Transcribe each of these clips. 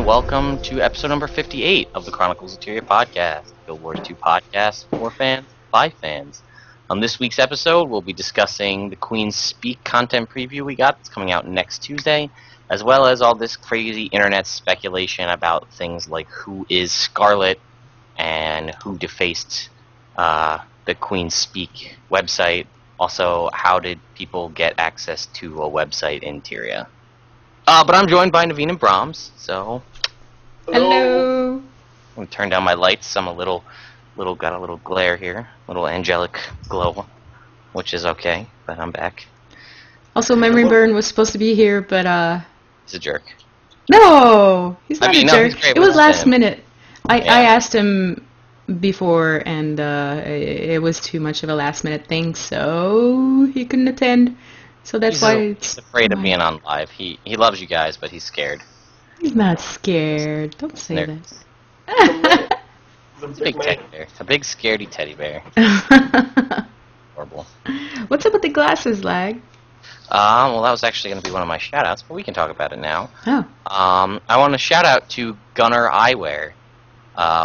welcome to episode number 58 of the Chronicles of Tyria podcast, Guild Wars 2 podcast for fans, by fans. On this week's episode, we'll be discussing the Queen's Speak content preview we got that's coming out next Tuesday, as well as all this crazy internet speculation about things like who is Scarlet and who defaced the Queen's Speak website. Also, how did people get access to a website in Tyria? But I'm joined by Naveen and Bromms, so... Hello! I'm going to turn down my lights. I'm got a little glare here. Little angelic glow, which is okay, but I'm back. Also, Memory Burn was supposed to be here, but, He's a jerk. No! He's not a no, jerk. he's great. It was last minute. I Yeah. asked him before, and it was too much of a last minute thing, so he couldn't attend. So that's why He's afraid of being on live. He loves you guys, but he's scared. He's not scared. Don't say There. that. It's a big teddy bear. A big scaredy teddy bear. Horrible. What's up with the glasses, Lag? Well, that was actually going to be one of my shout-outs, but we can talk about it now. Oh. I want to shout out to Gunner Eyewear,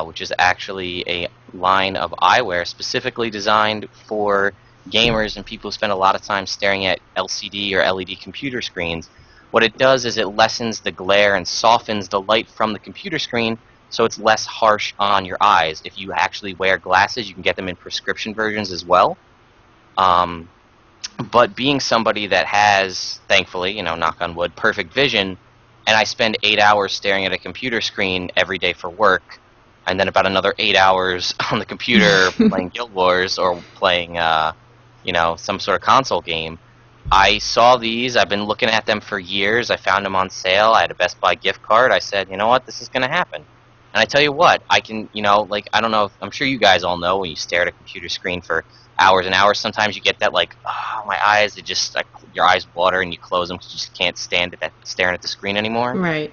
which is actually a line of eyewear specifically designed for gamers and people who spend a lot of time staring at LCD or LED computer screens. What it does is it lessens the glare and softens the light from the computer screen so it's less harsh on your eyes. If you actually wear glasses, you can get them in prescription versions as well. But being somebody that has, thankfully, knock on wood, perfect vision, and I spend 8 hours staring at a computer screen every day for work, and then about another 8 hours on the computer playing Guild Wars or playing some sort of console game. I saw these. I've been looking at them for years. I found them on sale. I had a Best Buy gift card. I said, you know what, this is going to happen. And I tell you what, I can, I don't know, I'm sure you guys all know when you stare at a computer screen for hours and hours, sometimes you get that, my eyes, your eyes water and you close them because you just can't stand it, staring at the screen anymore. Right.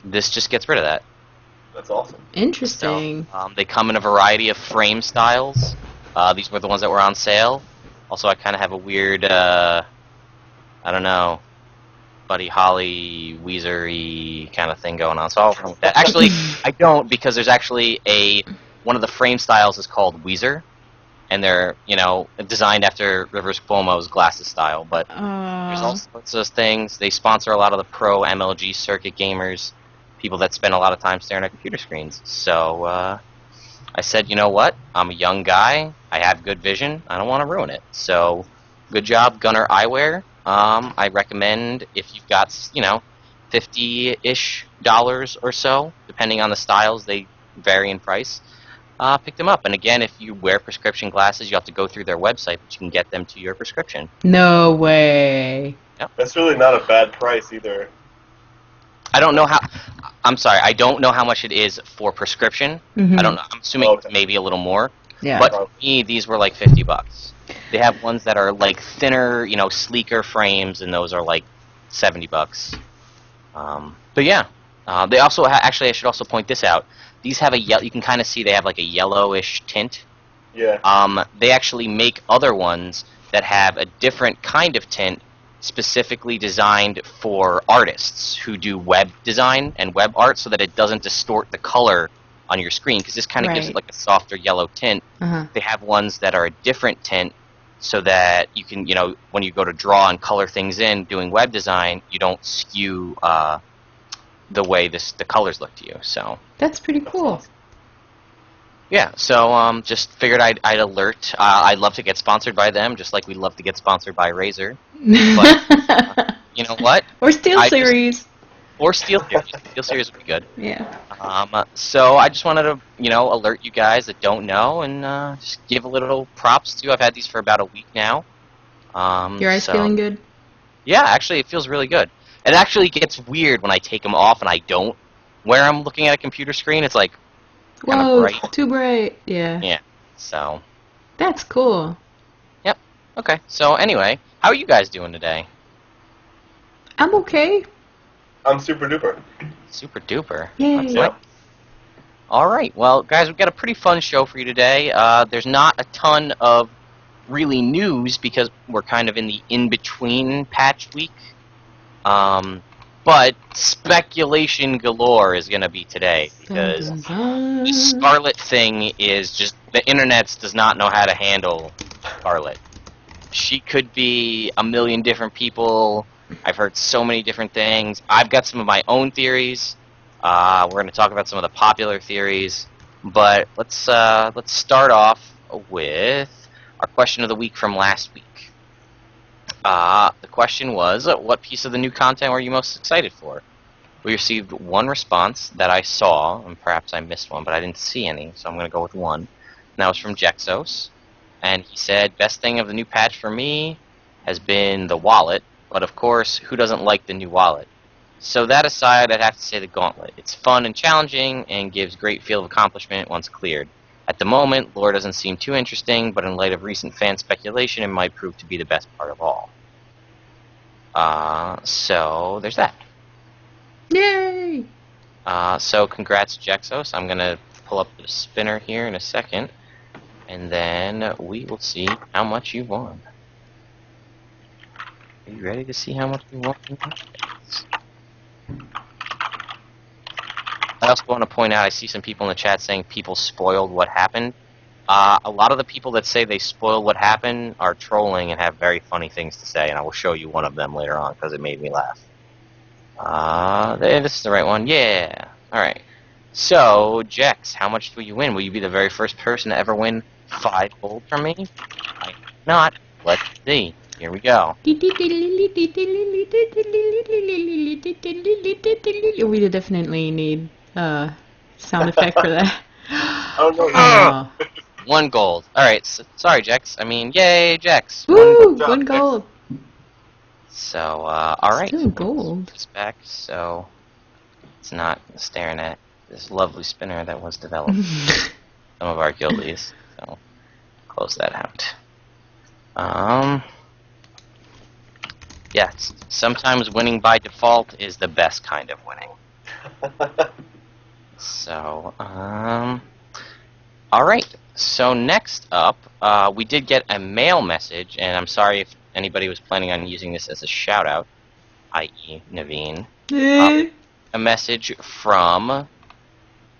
This just gets rid of that. That's awesome. Interesting. So, they come in a variety of frame styles. These were the ones that were on sale. Also, I kind of have a weird, Buddy Holly, Weezer-y kind of thing going on. So actually, I don't, because there's actually one of the frame styles is called Weezer, and they're, designed after Rivers Cuomo's glasses style. But there's all sorts of things. They sponsor a lot of the pro MLG circuit gamers, people that spend a lot of time staring at computer screens. So I said, you know what? I'm a young guy. I have good vision. I don't want to ruin it. So, good job, Gunner Eyewear. I recommend if you've got, $50-ish or so, depending on the styles, they vary in price. Pick them up. And again, if you wear prescription glasses, you have to go through their website, but you can get them to your prescription. No way. Yep. That's really not a bad price either. I don't know how much it is for prescription. Mm-hmm. I don't know. I'm assuming maybe a little more. Yeah. But for me, these were like $50. They have ones that are like thinner, sleeker frames, and those are like $70. But yeah, they also actually, I should also point this out. These have you can kind of see they have like a yellowish tint. Yeah. They actually make other ones that have a different kind of tint, specifically designed for artists who do web design and web art, so that it doesn't distort the color on your screen, because this kind of gives it like a softer yellow tint. Uh-huh. They have ones that are a different tint, so that you can, when you go to draw and color things in doing web design, you don't skew the way the colors look to you. So That's pretty cool. yeah, so just figured I'd alert. I'd love to get sponsored by them, just like we'd love to get sponsored by Razer. But you know what? Or SteelSeries. Or SteelSeries. SteelSeries would be good. Yeah. So I just wanted to, alert you guys that don't know, and just give a little props to. I've had these for about a week now. Your eyes feeling good? Yeah, actually, it feels really good. It actually gets weird when I take them off and I don't wear them looking at a computer screen. It's like kind of Whoa, bright. too bright. Yeah. Yeah. So. That's cool. Yep. Okay. So anyway, how are you guys doing today? I'm okay. I'm super duper. Super duper. Yay. Yeah. All right. Well, guys, we've got a pretty fun show for you today. There's not a ton of really news because we're kind of in the in-between patch week. But speculation galore is going to be today, because the Scarlet thing is just, the internet does not know how to handle Scarlet. She could be a million different people. I've heard so many different things. I've got some of my own theories. We're going to talk about some of the popular theories. But let's start off with our question of the week from last week. The question was, what piece of the new content were you most excited for? We received one response that I saw, and perhaps I missed one, but I didn't see any, so I'm going to go with one. And that was from Jexos. And he said, best thing of the new patch for me has been the wallet, but of course, who doesn't like the new wallet? So that aside, I'd have to say the gauntlet. It's fun and challenging, and gives great feel of accomplishment once cleared. At the moment, lore doesn't seem too interesting, but in light of recent fan speculation, it might prove to be the best part of all. So there's that. Yay! So congrats, Jexos. I'm gonna pull up the spinner here in a second, and then we will see how much you won. Are you ready to see how much you won? I also want to point out, I see some people in the chat saying people spoiled what happened. A lot of the people that say they spoiled what happened are trolling and have very funny things to say, and I will show you one of them later on because it made me laugh. This is the right one. Yeah. Alright. So, Jex, how much will you win? Will you be the very first person to ever win 5 gold from me? I not. Let's see. Here we go. We definitely need sound effect for that. Oh no! Oh. 1 gold. Alright, so, sorry, Jex. I mean, yay, Jex. Woo! 1 gold. So, alright. Still gold. This back, so it's not staring at this lovely spinner that was developed. Some of our guildies. So, close that out. Yes, sometimes winning by default is the best kind of winning. So, alright. So next up, we did get a mail message, and I'm sorry if anybody was planning on using this as a shout-out, i.e. Naveen. A message from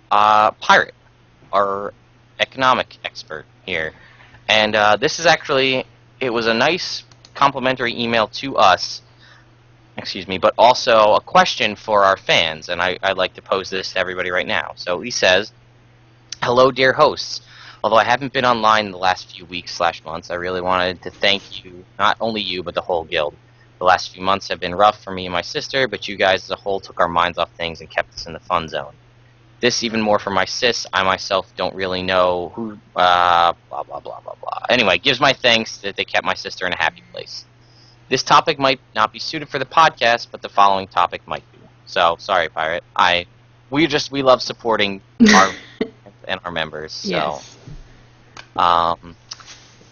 Pirate, our economic expert here. And this is actually, it was a nice complimentary email to us, excuse me, but also a question for our fans, and I'd like to pose this to everybody right now. So he says, hello, dear hosts. Although I haven't been online the last few weeks/months, I really wanted to thank you, not only you, but the whole guild. The last few months have been rough for me and my sister, but you guys as a whole took our minds off things and kept us in the fun zone. This even more for my sis. I myself don't really know who, blah, blah, blah, blah, blah. Anyway, gives my thanks that they kept my sister in a happy place. This topic might not be suited for the podcast, but the following topic might be. So, sorry, Pirate. We love supporting our and our members. So, yes.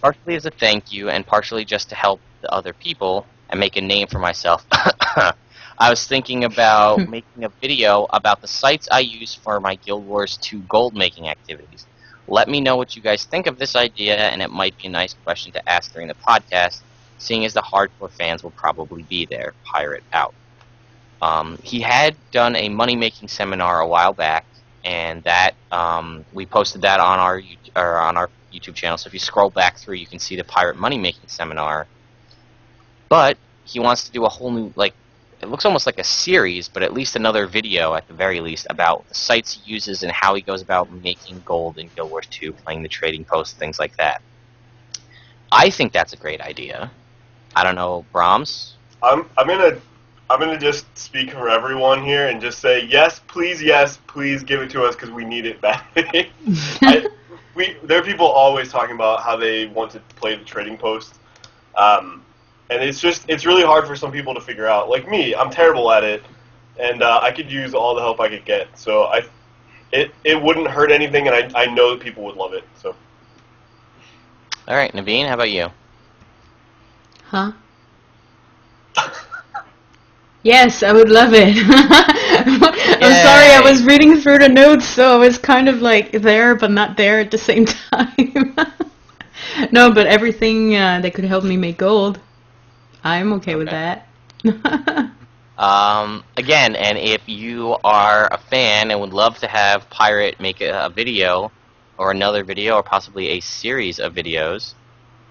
Partially as a thank you, and partially just to help the other people and make a name for myself. I was thinking about making a video about the sites I use for my Guild Wars 2 gold making activities. Let me know what you guys think of this idea, and it might be a nice question to ask during the podcast, seeing as the hardcore fans will probably be there. Pirate out. He had done a money-making seminar a while back, and that we posted that on our YouTube channel. So if you scroll back through, you can see the Pirate money-making seminar. But he wants to do a whole new, like, it looks almost like a series, but at least another video at the very least about the sites he uses and how he goes about making gold in Guild Wars 2, playing the trading post, things like that. I think that's a great idea. I don't know, Bromms? I'm gonna just speak for everyone here and just say yes, please give it to us because we need it badly. There are people always talking about how they want to play the trading post, and it's really hard for some people to figure out. Like me, I'm terrible at it, and I could use all the help I could get. So it wouldn't hurt anything, and I know that people would love it. So. All right, Naveen, how about you? Huh? Yes, I would love it. I'm sorry, I was reading through the notes, so I was kind of like there but not there at the same time. No, but everything that could help me make gold, I'm okay with that. Again, and if you are a fan and would love to have Pirate make a video, or another video, or possibly a series of videos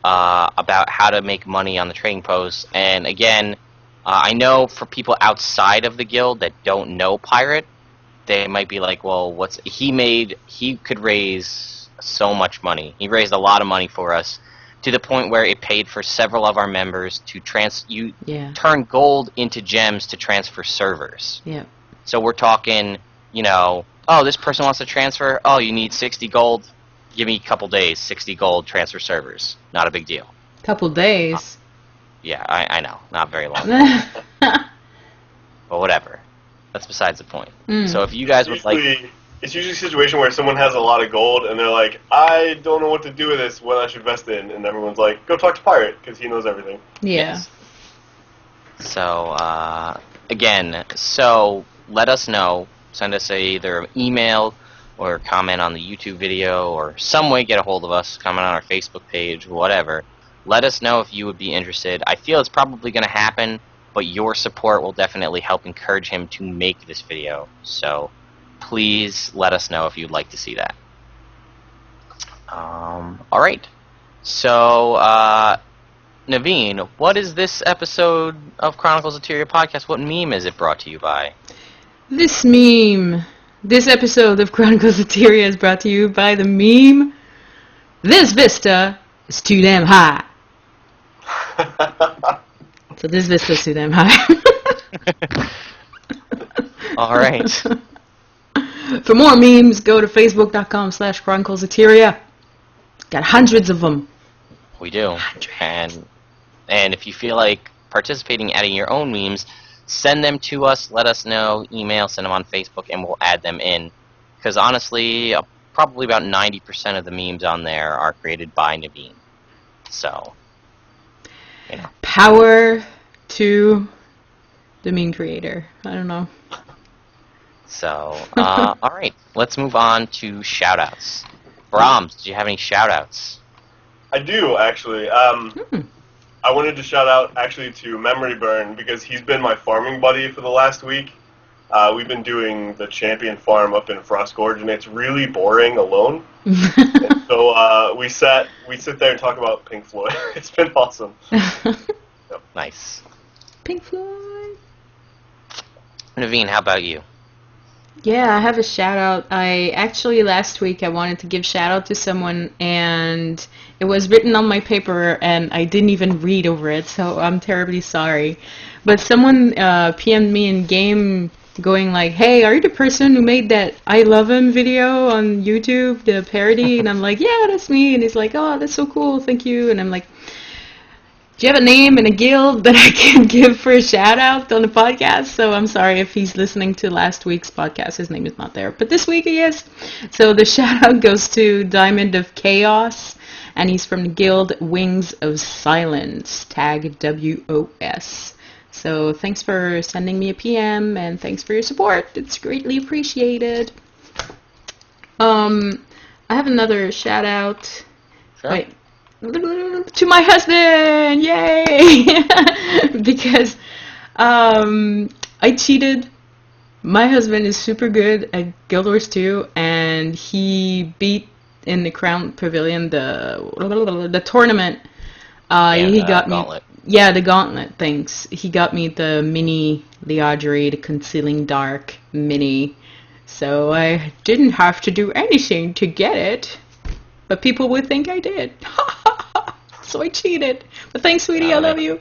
about how to make money on the trading post, and again, I know for people outside of the guild that don't know Pirate, they might be like, well, he could raise so much money. He raised a lot of money for us, to the point where it paid for several of our members to turn gold into gems to transfer servers. Yeah. So we're talking, oh, this person wants to transfer. Oh, you need 60 gold. Give me a couple days, 60 gold, transfer servers. Not a big deal. Couple days? Yeah, I know. Not very long. But whatever. That's besides the point. So if you guys would like... It's usually a situation where someone has a lot of gold and they're like, I don't know what to do with this, what I should invest in, and everyone's like, go talk to Pirate, because he knows everything. Yeah. Yes. So, again, let us know. Send us either an email or comment on the YouTube video, or some way get a hold of us, comment on our Facebook page, whatever. Let us know if you would be interested. I feel it's probably going to happen, but your support will definitely help encourage him to make this video. So please let us know if you'd like to see that. Alright. So, Naveen, what is this episode of Chronicles of Tyria podcast? What meme is it brought to you by? This episode of Chronicles of Tyria is brought to you by the meme, "This vista is too damn high." So this vista is too damn high. Alright. For more memes, go to facebook.com/Chronicles of Tyria. Got hundreds of them. We do. Hundreds. And if you feel like participating, adding your own memes, send them to us, let us know, email, send them on Facebook, and we'll add them in. Because honestly, probably about 90% of the memes on there are created by Naveen. So, Power to the meme creator. I don't know. So, alright, let's move on to shoutouts. Bromms, do you have any shoutouts? I do, actually. I wanted to shout out, actually, to Memory Burn, because he's been my farming buddy for the last week. We've been doing the champion farm up in Frost Gorge, and it's really boring alone. And so we sit there and talk about Pink Floyd. It's been awesome. Yep. Nice. Pink Floyd. Naveen, how about you? Yeah, I have a shout out. Last week I wanted to give shout out to someone, and it was written on my paper and I didn't even read over it, so I'm terribly sorry. But someone PM'd me in game going like, "Hey, are you the person who made that I Love Him video on YouTube, the parody?" And I'm like, "Yeah, that's me." And he's like, "Oh, that's so cool, thank you." And I'm like, "Do you have a name and a guild that I can give for a shout out on the podcast?" So I'm sorry if he's listening to last week's podcast. His name is not there, but this week he is. So the shout out goes to Diamond of Chaos, and he's from the guild Wings of Silence, tag WOS. So thanks for sending me a PM, and thanks for your support. It's greatly appreciated. I have another shout out. Sure. Wait. To my husband, yay! Because I cheated. My husband is super good at Guild Wars 2, and he beat in the Crown Pavilion the tournament. He got Gauntlet. the Gauntlet. Thanks. He got me the mini Liadri, the Concealing Dark mini. So I didn't have to do anything to get it. But people would think I did. So I cheated. But thanks, sweetie. I love you.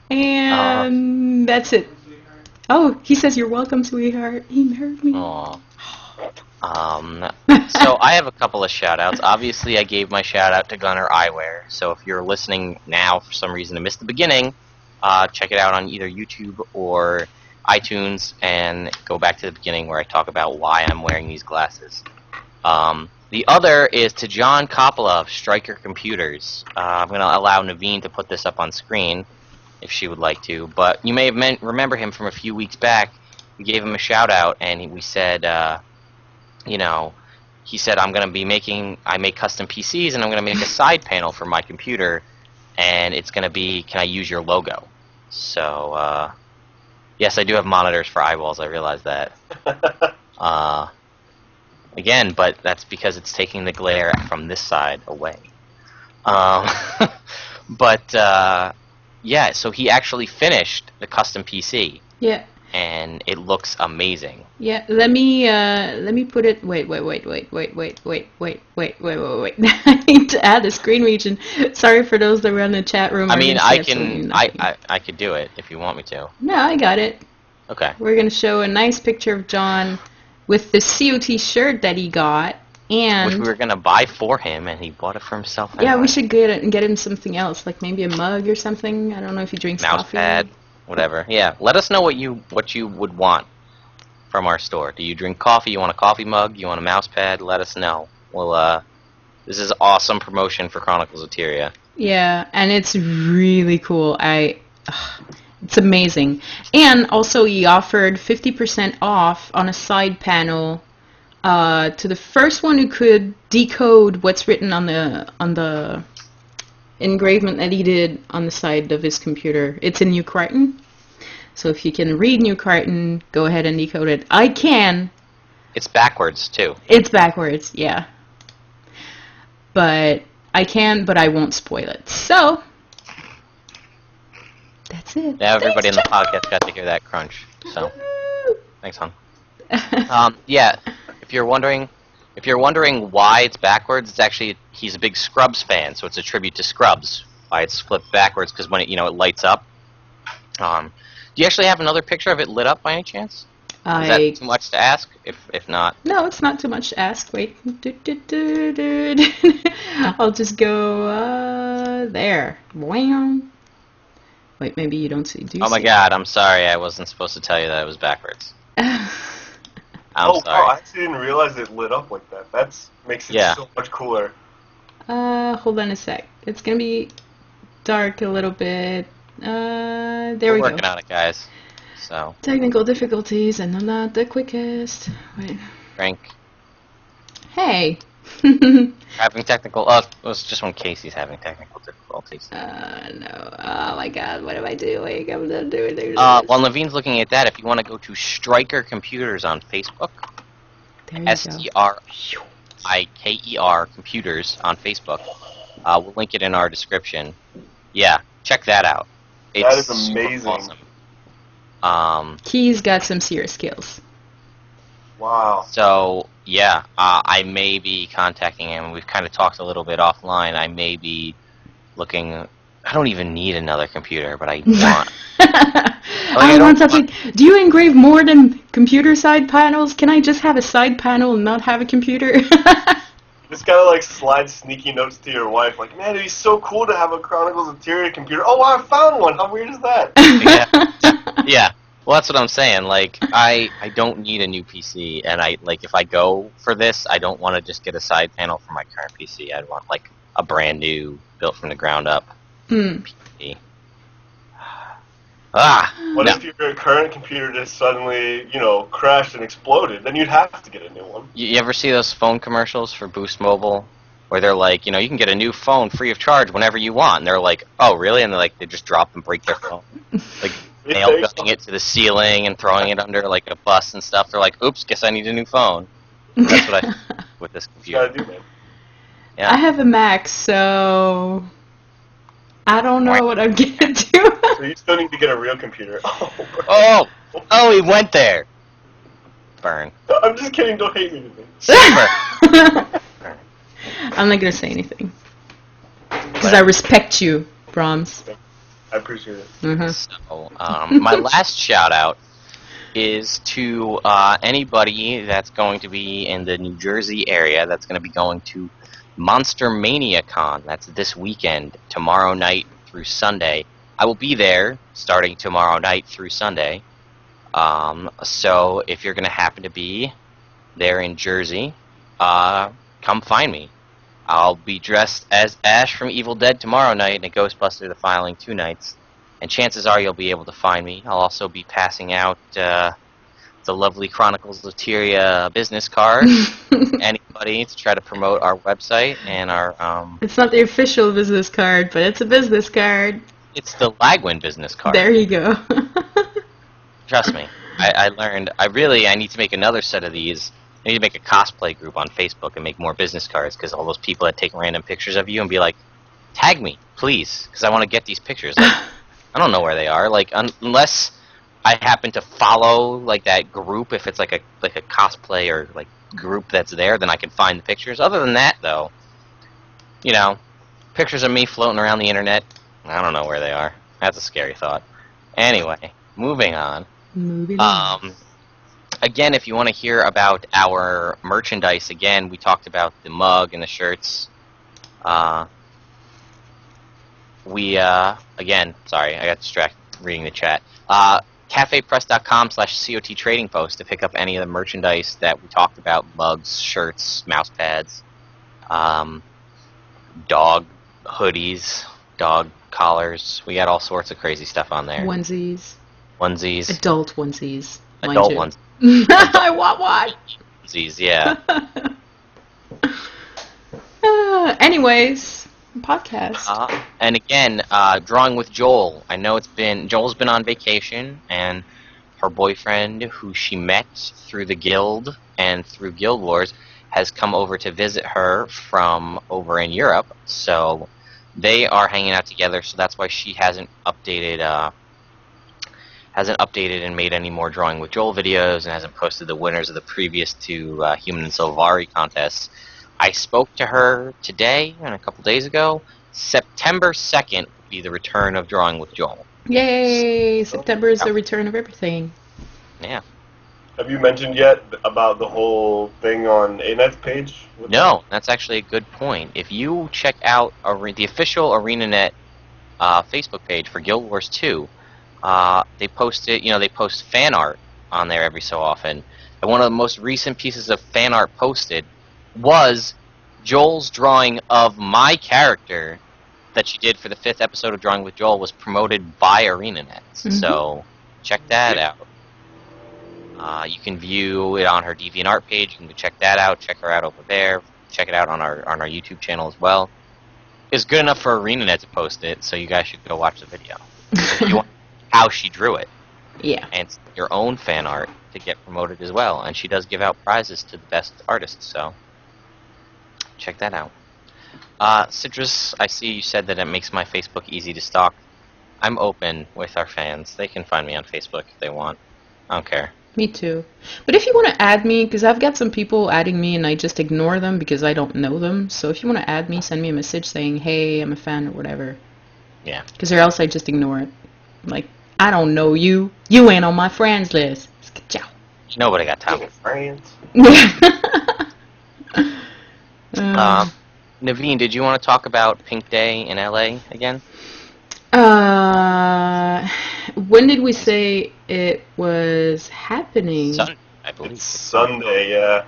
And that's it. Oh, he says you're welcome, sweetheart. He married me. Aww. So I have a couple of shout-outs. Obviously, I gave my shout-out to Gunner Eyewear. So if you're listening now for some reason and missed the beginning, check it out on either YouTube or iTunes and go back to the beginning where I talk about why I'm wearing these glasses. The other is to John Coppola of Striker Computers. I'm going to allow Naveen to put this up on screen if she would like to, but you may have remember him from a few weeks back. We gave him a shout out and we said, he said, I make custom PCs and I'm going to make a side panel for my computer and it's going to be, can I use your logo? So, yes, I do have monitors for eyeballs. I realize that. Again, but that's because it's taking the glare from this side away. But yeah, so he actually finished the custom PC. Yeah. And it looks amazing. Yeah, let me put it. Wait. I need to add the screen region. Sorry for those that were in the chat room. I mean, I could do it if you want me to. No, I got it. Okay. We're gonna show a nice picture of John with the COT shirt that he got, and which we were gonna buy for him, and he bought it for himself. Yeah, anyway. we should get him something else, like maybe a mug or something. I don't know if he drinks coffee. Mousepad. Whatever. Yeah. Let us know what you would want from our store. Do you drink coffee? You want a coffee mug? You want a mouse pad? Let us know. Well, this is awesome promotion for Chronicles of Tyria. Yeah, and it's really cool. It's amazing. And also, he offered 50% off on a side panel to the first one who could decode what's written on the engravement that he did on the side of his computer. It's in New Crichton. So if you can read New Crichton, go ahead and decode it. I can. It's backwards, too. It's backwards, yeah. But I can, but I won't spoil it. So, that's it. Yeah, everybody in the podcast got to hear that crunch. So, thanks, hon. Yeah, if you're wondering why it's backwards, it's actually he's a big Scrubs fan, so it's a tribute to Scrubs. Why it's flipped backwards, because when it it lights up. Do you actually have another picture of it lit up by any chance? Is that too much to ask? If not, no, it's not too much to ask. Wait, I'll just go there. Wham. Wait, maybe you don't see. Do you oh my see God, I'm sorry. I wasn't supposed to tell you that it was backwards. I'm sorry. Wow, I actually didn't realize it lit up like that. That makes it so much cooler. Hold on a sec. It's gonna be dark a little bit. There we go. We're working on it, guys. So. Technical difficulties, and I'm not the quickest. Wait. Frank. Hey. Having technical. Oh, it was just when Casey's having technical difficulties. No. Oh my God, what am I doing? I'm not doing it. While Naveen's looking at that, if you want to go to Stryker Computers on Facebook, STRIKER Computers on Facebook, we'll link it in our description. Yeah, check that out. That is amazing. Awesome. Key's got some serious skills. Wow. So, yeah, I may be contacting him. We've kind of talked a little bit offline. I may be looking. I don't even need another computer, but I want. I want something. Do you engrave more than computer side panels? Can I just have a side panel and not have a computer? Just gotta like slide sneaky notes to your wife, like, man, it'd be so cool to have a Chronicles of Tyria computer. Oh, I found one. How weird is that? Yeah. Well, that's what I'm saying. Like, I don't need a new PC, and if I go for this, I don't want to just get a side panel for my current PC. I'd want like a brand new, built from the ground up PC. What if your current computer just suddenly, crashed and exploded? Then you'd have to get a new one. You ever see those phone commercials for Boost Mobile? Where they're like, you can get a new phone free of charge whenever you want. And they're like, oh, really? And they just drop and break their phone. Like, nail gunning it to the ceiling and throwing it under, like, a bus and stuff. They're like, oops, guess I need a new phone. That's what I do with this computer. Gotta do, man. Yeah. I have a Mac, so I don't know what I'm gonna do. So you still need to get a real computer. Oh, he went there. Burn. I'm just kidding. Don't hate me. Super. I'm not gonna say anything because I respect you, Bromms. I appreciate it. So, my last shout out is to anybody that's going to be in the New Jersey area that's going to be going to Monster Mania Con. That's this weekend, tomorrow night through Sunday. I will be there starting tomorrow night through Sunday. So if you're going to happen to be there in Jersey, come find me. I'll be dressed as Ash from Evil Dead tomorrow night and a Ghostbuster the following 2 nights. And chances are you'll be able to find me. I'll also be passing out the lovely Chronicles of Tyria business card anybody to try to promote our website and our... It's not the official business card, but it's a business card. It's the Lagwyn business card. There you go. Trust me. I learned. I need to make another set of these. I need to make a cosplay group on Facebook and make more business cards because all those people that take random pictures of you and be like, tag me, please, because I want to get these pictures. Like, I don't know where they are. Like, unless I happen to follow like that group, if it's like a cosplay or like group that's there, then I can find the pictures. Other than that, though, you know, pictures of me floating around the internet, I don't know where they are. That's a scary thought. Anyway, moving on. Again, if you want to hear about our merchandise, again, we talked about the mug and the shirts. Again, sorry, I got distracted reading the chat. cafepress.com/COT trading post to pick up any of the merchandise that we talked about: mugs, shirts, mouse pads, dog hoodies, dog collars. We got all sorts of crazy stuff on there. Onesies. Adult onesies. Adult ones. I want one. Onesies, yeah. Anyways, podcast. And again, drawing with Joel. I know Joel's been on vacation, and her boyfriend, who she met through the guild and through Guild Wars, has come over to visit her from over in Europe. So they are hanging out together. So that's why she hasn't updated and made any more Drawing with Joel videos, and hasn't posted the winners of the previous two Human and Sylvari contests. I spoke to her today and a couple days ago. September 2nd will be the return of Drawing with Joel. Yay! September is the return of everything. Yeah. Have you mentioned yet about the whole thing on ANET's page? No, that's actually a good point. If you check out the official ArenaNet Facebook page for Guild Wars 2, they post fan art on there every so often. And one of the most recent pieces of fan art posted was Joel's drawing of my character that she did for the 5th episode of Drawing with Joel was promoted by ArenaNet. Mm-hmm. So check that out. You can view it on her DeviantArt page. You can check that out. Check her out over there. Check it out on our YouTube channel as well. It's good enough for ArenaNet to post it, so you guys should go watch the video. You want how she drew it. Yeah. And it's your own fan art to get promoted as well. And she does give out prizes to the best artists, so check that out. Citrus, I see you said that it makes my Facebook easy to stalk. I'm open with our fans. They can find me on Facebook if they want. I don't care. Me too. But if you want to add me, because I've got some people adding me and I just ignore them because I don't know them. So if you want to add me, send me a message saying, hey, I'm a fan or whatever. Yeah. Because or else I just ignore it. Like, I don't know you. You ain't on my friends list. Ciao. Nobody got time. Friends. Naveen, did you want to talk about Pink Day in LA again? When did we say it was happening? Sunday, I believe. It's Sunday, yeah.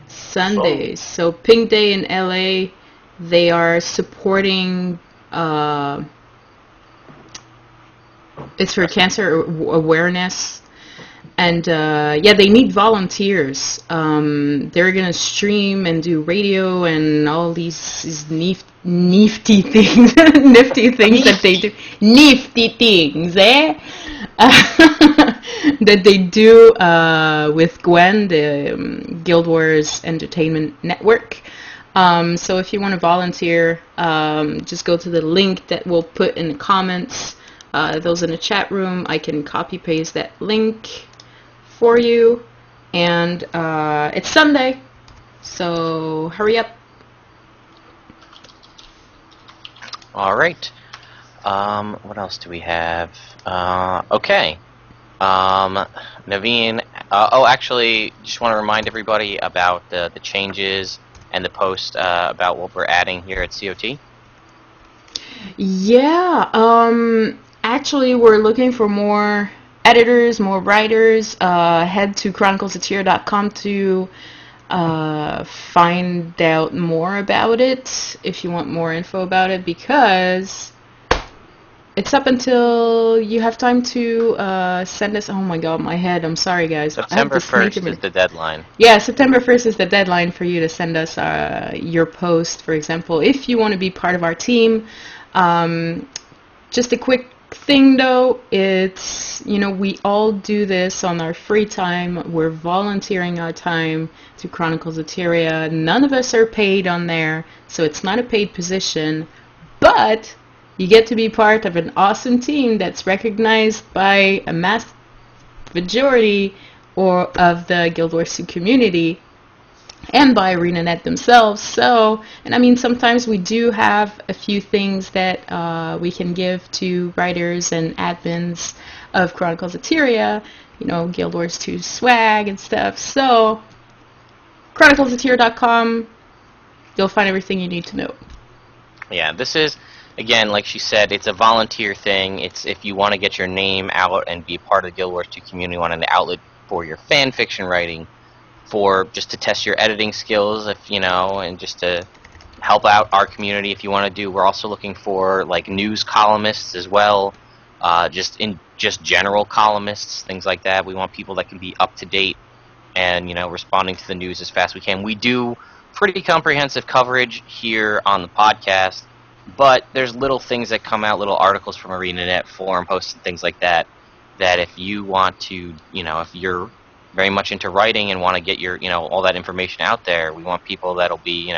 Sunday. So Pink Day in LA, they are supporting. It's for cancer awareness. And, yeah, they need volunteers. They're going to stream and do radio and all these nifty things. Nifty things that they do. Nifty things, eh? That they do with Gwen, the Guild Wars Entertainment Network. So if you want to volunteer, just go to the link that we'll put in the comments. Those in the chat room, I can copy-paste that link for you, and it's Sunday, so hurry up. All right. What else do we have? Okay. Naveen. Actually, just want to remind everybody about the changes and the post about what we're adding here at COT. Yeah. Actually, we're looking for more editors, more writers. Head to chroniclesoftear.com to find out more about it if you want more info about it, because it's up until you have time to send us. Oh my god, my head. I'm sorry, guys. September 1st is the deadline. Yeah, September 1st is the deadline for you to send us your post, for example. If you want to be part of our team, Just a quick thing though, it's, we all do this on our free time. We're volunteering our time to Chronicles of Tyria. None of us are paid on there, so it's not a paid position, but you get to be part of an awesome team that's recognized by a mass majority of the Guild Wars 2 community and by ArenaNet themselves. So, and I mean, sometimes we do have a few things that we can give to writers and admins of Chronicles of Tyria, Guild Wars 2 swag and stuff. So, chroniclesoftyria.com, you'll find everything you need to know. Yeah, this is, again, like she said, it's a volunteer thing. It's if you want to get your name out and be part of the Guild Wars 2 community, want an outlet for your fan fiction writing, for just to test your editing skills, and just to help out our community if you want to do. We're also looking for like news columnists as well, just general columnists, things like that. We want people that can be up to date and responding to the news as fast as we can. We do pretty comprehensive coverage here on the podcast, but there's little things that come out, little articles from ArenaNet, forum posts, and things like that. That if you want to, if you're very much into writing and want to get your, all that information out there, we want people that'll be,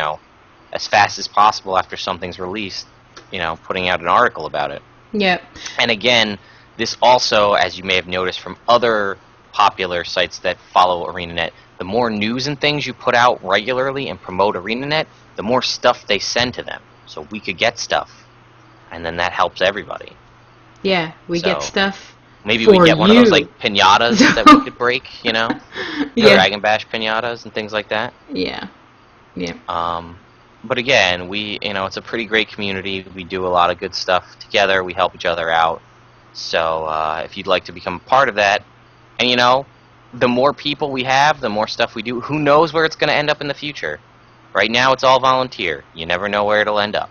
as fast as possible after something's released, putting out an article about it. Yep. And again, this also, as you may have noticed from other popular sites that follow ArenaNet, the more news and things you put out regularly and promote ArenaNet, the more stuff they send to them. So we could get stuff, and then that helps everybody. Yeah, we get stuff. Maybe we get one of those like pinatas that we could break, Yeah. Dragon Bash pinatas and things like that. Yeah. Yeah. But again, it's a pretty great community. We do a lot of good stuff together. We help each other out. So if you'd like to become a part of that, and the more people we have, the more stuff we do. Who knows where it's going to end up in the future? Right now, it's all volunteer. You never know where it'll end up.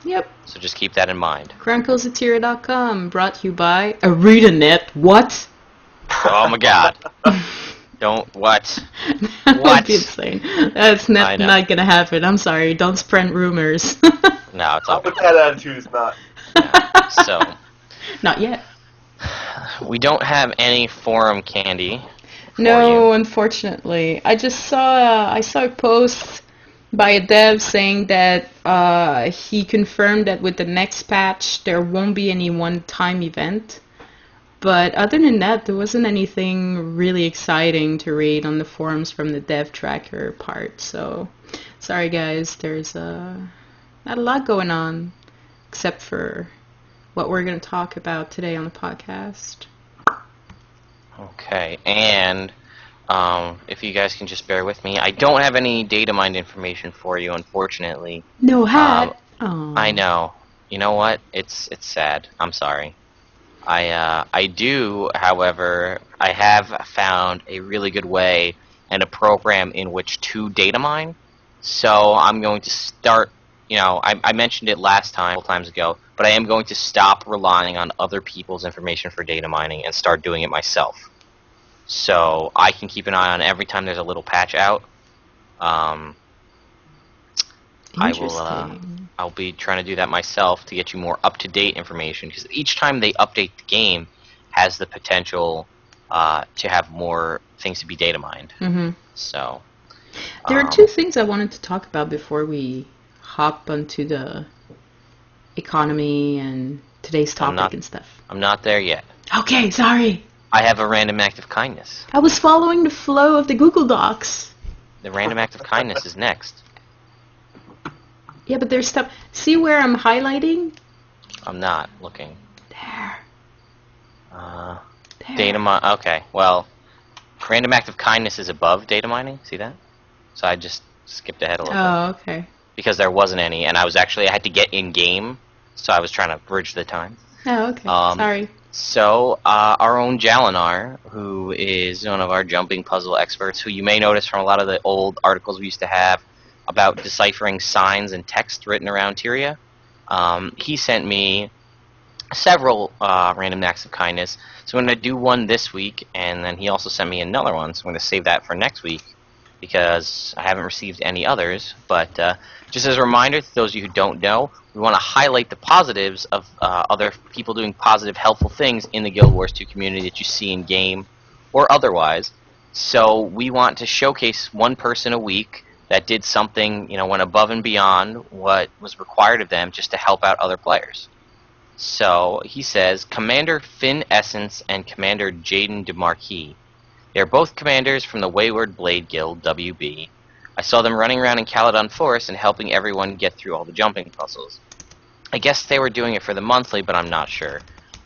Yep. So just keep that in mind. chroniclesoftyria.com, brought to you by ArenaNet. What? Oh my god. What? That What? would be insane. That's not going to happen. I'm sorry. Don't spread rumors. No, it's all With that attitude, it's not. Yeah, so, Not yet. we don't have any forum candy. No, unfortunately. I saw a post by a dev saying that he confirmed that with the next patch there won't be any one-time event. But other than that, there wasn't anything really exciting to read on the forums from the dev tracker part. So, sorry guys, there's not a lot going on except for what we're going to talk about today on the podcast. Okay, and if you guys can just bear with me, I don't have any data mined information for you, unfortunately. No hat. I know. You know what? It's sad. I'm sorry. I do, however, I have found a really good way and a program in which to data mine. So I'm going to start. I mentioned it last time, a couple times ago, but I am going to stop relying on other people's information for data mining and start doing it myself. So I can keep an eye on every time there's a little patch out. I'll be trying to do that myself to get you more up-to-date information, because each time they update the game has the potential to have more things to be data mined. Mm-hmm. So there are two things I wanted to talk about before we hop onto the economy and today's topic and stuff. I'm not there yet. Okay, sorry. I have a random act of kindness. I was following the flow of the Google Docs. The random act of kindness is next. Yeah, but there's stuff. See where I'm highlighting? I'm not looking. There. There. Data mine. Okay, well, random act of kindness is above data mining. See that? So I just skipped ahead a little bit. Oh, okay. Because there wasn't any, and I had to get in game, so I was trying to bridge the time. Oh, okay. Sorry. So, our own Jalinar, who is one of our jumping puzzle experts, who you may notice from a lot of the old articles we used to have about deciphering signs and text written around Tyria, he sent me several random acts of kindness. So I'm going to do one this week, and then he also sent me another one, so I'm going to save that for next week, because I haven't received any others. But just as a reminder to those of you who don't know, we want to highlight the positives of other people doing positive, helpful things in the Guild Wars 2 community that you see in game or otherwise. So we want to showcase one person a week that did something, went above and beyond what was required of them just to help out other players. So he says, Commander Finn Essence and Commander Jaden DeMarquis. They're both commanders from the Wayward Blade Guild, WB. I saw them running around in Caledon Forest and helping everyone get through all the jumping puzzles. I guess they were doing it for the monthly, but I'm not sure.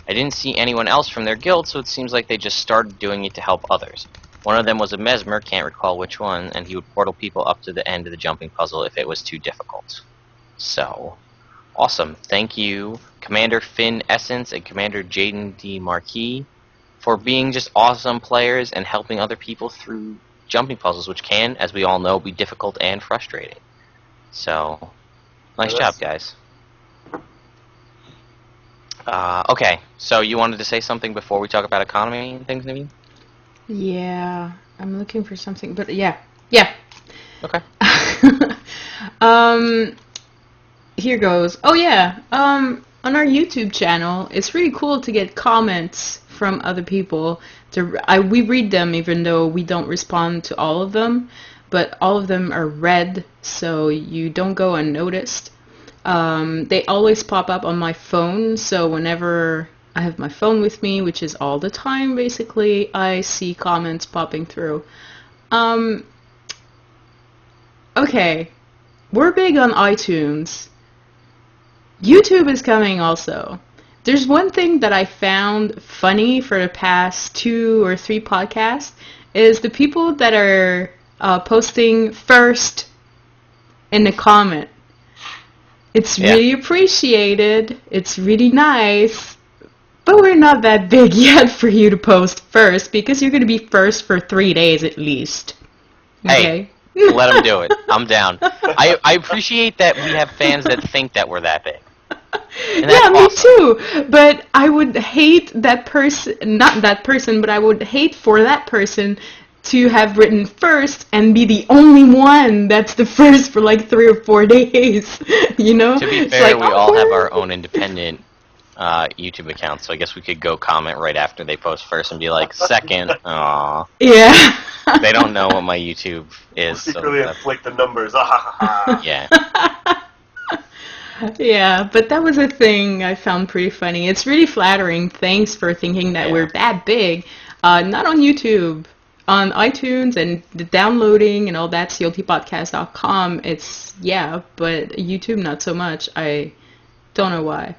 I didn't see anyone else from their guild, so it seems like they just started doing it to help others. One of them was a mesmer, can't recall which one, and he would portal people up to the end of the jumping puzzle if it was too difficult. So, awesome. Thank you, Commander Finn Essence and Commander Jaden DeMarquis, for being just awesome players and helping other people through jumping puzzles, which can, as we all know, be difficult and frustrating. So, nice job, guys. Okay, so you wanted to say something before we talk about economy and things, Naveen? Yeah, I'm looking for something, but yeah. Okay. Here goes. Oh yeah, on our YouTube channel, it's really cool to get comments from other people. We read them even though we don't respond to all of them, but all of them are read, so you don't go unnoticed. They always pop up on my phone, so whenever I have my phone with me, which is all the time basically, I see comments popping through. Okay, we're big on iTunes. YouTube is coming also. There's one thing that I found funny for the past 2 or 3 podcasts is the people that are posting first in the comment. It's really appreciated. It's really nice. But we're not that big yet for you to post first because you're going to be first for 3 days at least. Okay? Hey, let them do it. I'm down. I appreciate that we have fans that think that we're that big. Yeah, me too. But I would hate that person, not that person, but I would hate for that person to have written first and be the only one that's the first for like 3 or 4 days. You know? To be fair, we all have our own independent YouTube accounts, so I guess we could go comment right after they post first and be like, second. Aww. Yeah. They don't know what my YouTube is. Secretly inflate the numbers. Yeah. Yeah, but that was a thing I found pretty funny. It's really flattering. Thanks for thinking that we're that big. Not on YouTube. On iTunes and the downloading and all that, CoTPodcast.com, it's, but YouTube not so much. I don't know why.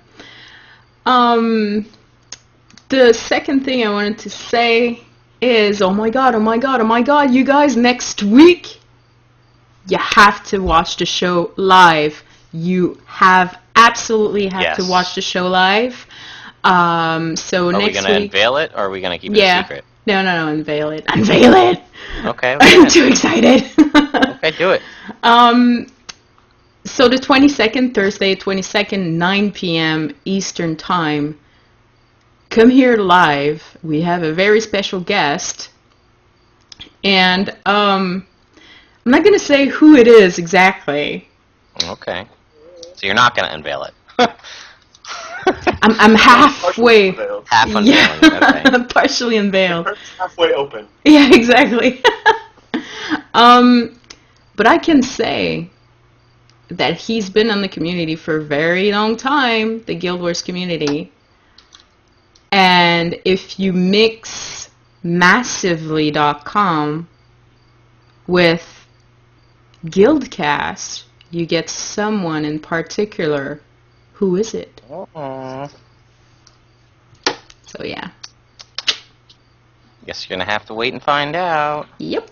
The second thing I wanted to say is, oh my god, you guys, next week, you have to watch the show live. You absolutely have to watch the show live. So are next week... Are we going to unveil it, or are we going to keep it a secret? No, unveil it. Unveil it! Okay. I'm too excited. Okay, do it. So the 22nd, Thursday, 22nd, 9 p.m. Eastern Time. Come here live. We have a very special guest. And I'm not going to say who it is exactly. Okay. So you're not going to unveil it. I'm halfway. Half unveiling. Okay. Partially unveiled. Halfway open. Yeah, exactly. But I can say that he's been on the community for a very long time, the Guild Wars community. And if you mix massively.com with Guildcast, you get someone in particular. Who is it? Aww. So yeah. Guess you're gonna have to wait and find out. Yep.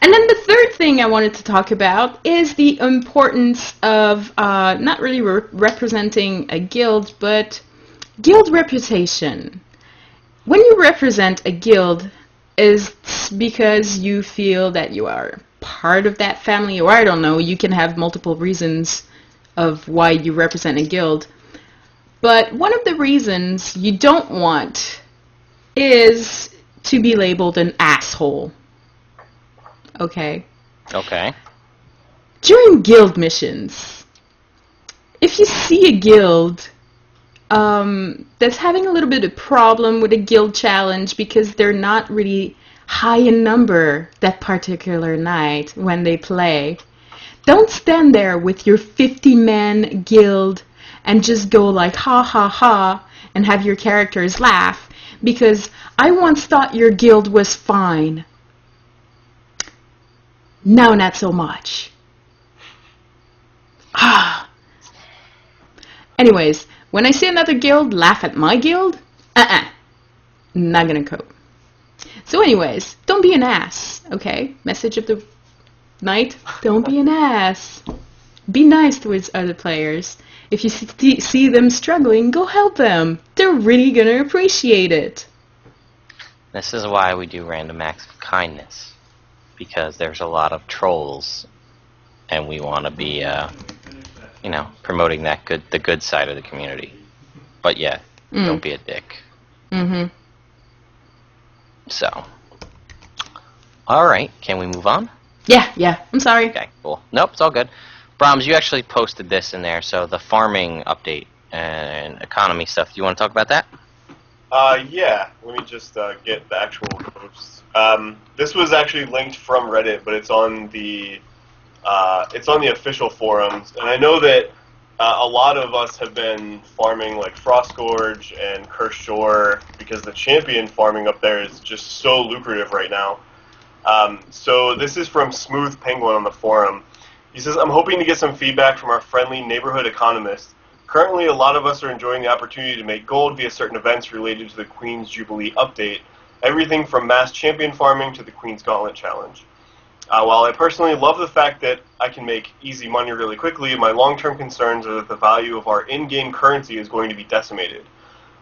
And then the third thing I wanted to talk about is the importance of not really representing a guild, but guild reputation. When you represent a guild, is because you feel that you are part of that family, or I don't know, you can have multiple reasons of why you represent a guild. But one of the reasons you don't want is to be labeled an asshole. okay? Okay. During guild missions, if you see a guild that's having a little bit of problem with a guild challenge because they're not really high in number that particular night when they play, don't stand there with your 50-man guild and just go like ha ha ha and have your characters laugh, because I once thought your guild was fine. Now not so much. Ah. Anyways, when I see another guild laugh at my guild, not gonna cope. So anyways, don't be an ass, okay? Message of the night, don't be an ass. Be nice towards other players. If you see them struggling, go help them. They're really gonna appreciate it. This is why we do random acts of kindness, because there's a lot of trolls, and we want to be, promoting the good side of the community. But yeah, don't be a dick. Mm-hmm. So, all right, can we move on? Yeah. I'm sorry. Okay, cool. Nope, it's all good. Bromms, you actually posted this in there, so the farming update and economy stuff. Do you want to talk about that? Yeah. Let me just get the actual post. This was actually linked from Reddit, but it's on the official forums, and I know that a lot of us have been farming like Frostgorge and Cursed Shore because the champion farming up there is just so lucrative right now. So this is from Smooth Penguin on the forum. He says, I'm hoping to get some feedback from our friendly neighborhood economist. Currently, a lot of us are enjoying the opportunity to make gold via certain events related to the Queen's Jubilee update, everything from mass champion farming to the Queen's Gauntlet Challenge. While I personally love the fact that I can make easy money really quickly, my long-term concerns are that the value of our in-game currency is going to be decimated.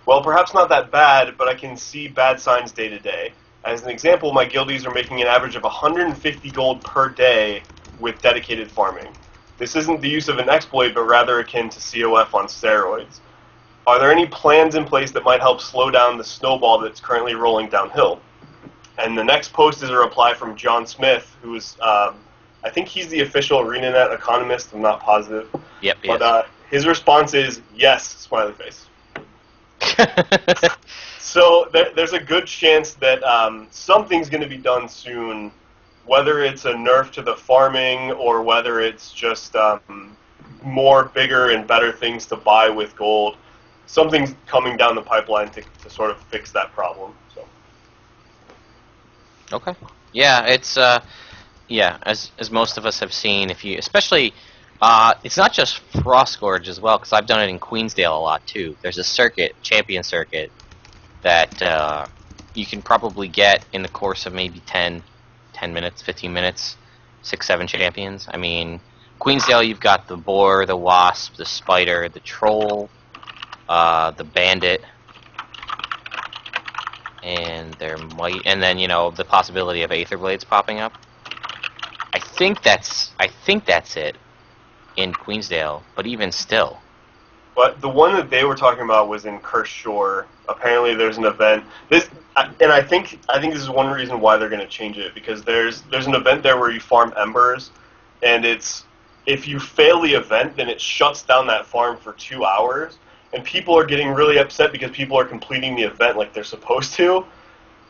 Well, perhaps not that bad, but I can see bad signs day to day. As an example, my guildies are making an average of 150 gold per day with dedicated farming. This isn't the use of an exploit, but rather akin to COF on steroids. Are there any plans in place that might help slow down the snowball that's currently rolling downhill? And the next post is a reply from John Smith, who is, I think he's the official ArenaNet economist, I'm not positive. Yep, But his response is, yes, smiley face. So there's a good chance that something's going to be done soon, whether it's a nerf to the farming or whether it's just more bigger and better things to buy with gold. Something's coming down the pipeline to sort of fix that problem. So. Okay. Yeah, it's as most of us have seen, if you especially it's not just Frostgorge as well, because I've done it in Queensdale a lot too. There's a circuit, champion circuit, that you can probably get in the course of maybe 10 minutes, 15 minutes, 6, 7 champions. I mean, Queensdale, you've got the boar, the wasp, the spider, the troll, the bandit, and then the possibility of Aether Blades popping up. I think that's it in Queensdale, but even still. But the one that they were talking about was in Cursed Shore. Apparently, there's an event. I think this is one reason why they're going to change it, because there's an event there where you farm embers, and if you fail the event, then it shuts down that farm for 2 hours, and people are getting really upset because people are completing the event like they're supposed to.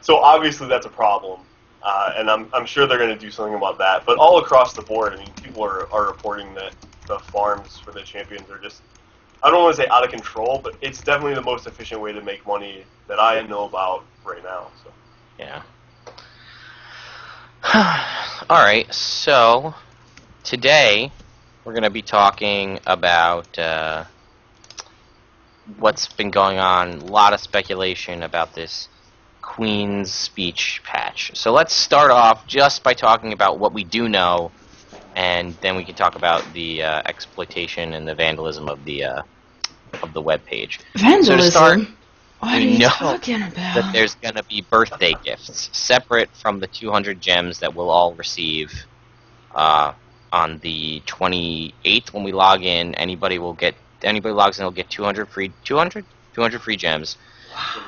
So obviously that's a problem, and I'm sure they're going to do something about that. But all across the board, I mean, people are reporting that the farms for the champions are just, I don't want to say out of control, but it's definitely the most efficient way to make money that I know about right now. So. Yeah. All right, so today we're going to be talking about what's been going on. A lot of speculation about this Queen's Speech patch. So let's start off just by talking about what we do know, and then we can talk about the exploitation and the vandalism of the web page. Vandalism? So to start, what are you talking about? that there's going to be birthday gifts separate from the 200 gems that we'll all receive on the 28th when we log in. Anybody logs in will get 200 free gems,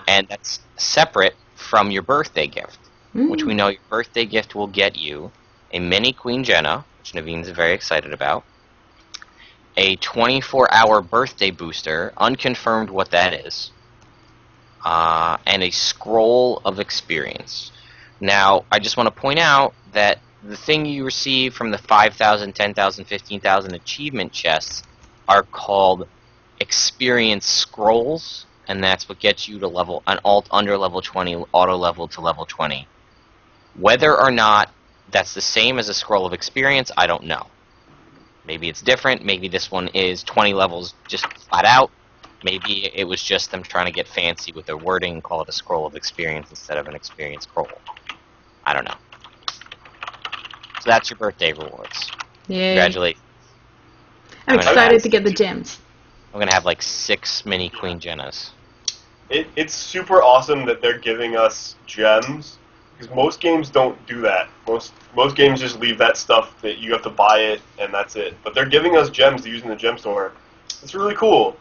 and that's separate from your birthday gift, which we know your birthday gift will get you a mini Queen Jenna, which Naveen's very excited about, a 24-hour birthday booster, unconfirmed what that is, and a scroll of experience. Now, I just want to point out that the thing you receive from the 5,000, 10,000, 15,000 achievement chests are called experience scrolls, and that's what gets you to level an alt under level 20, auto level to level 20. Whether or not that's the same as a scroll of experience, I don't know. Maybe it's different. Maybe this one is 20 levels just flat out. Maybe it was just them trying to get fancy with their wording and call it a scroll of experience instead of an experience scroll. I don't know. So that's your birthday rewards. Yay. Congratulations. I'm excited to get the gems. I'm going to have like 6 mini Queen Jennas. It's super awesome that they're giving us gems, because most games don't do that. Most games just leave that stuff that you have to buy it and that's it. But they're giving us gems to use in the gem store. It's really cool.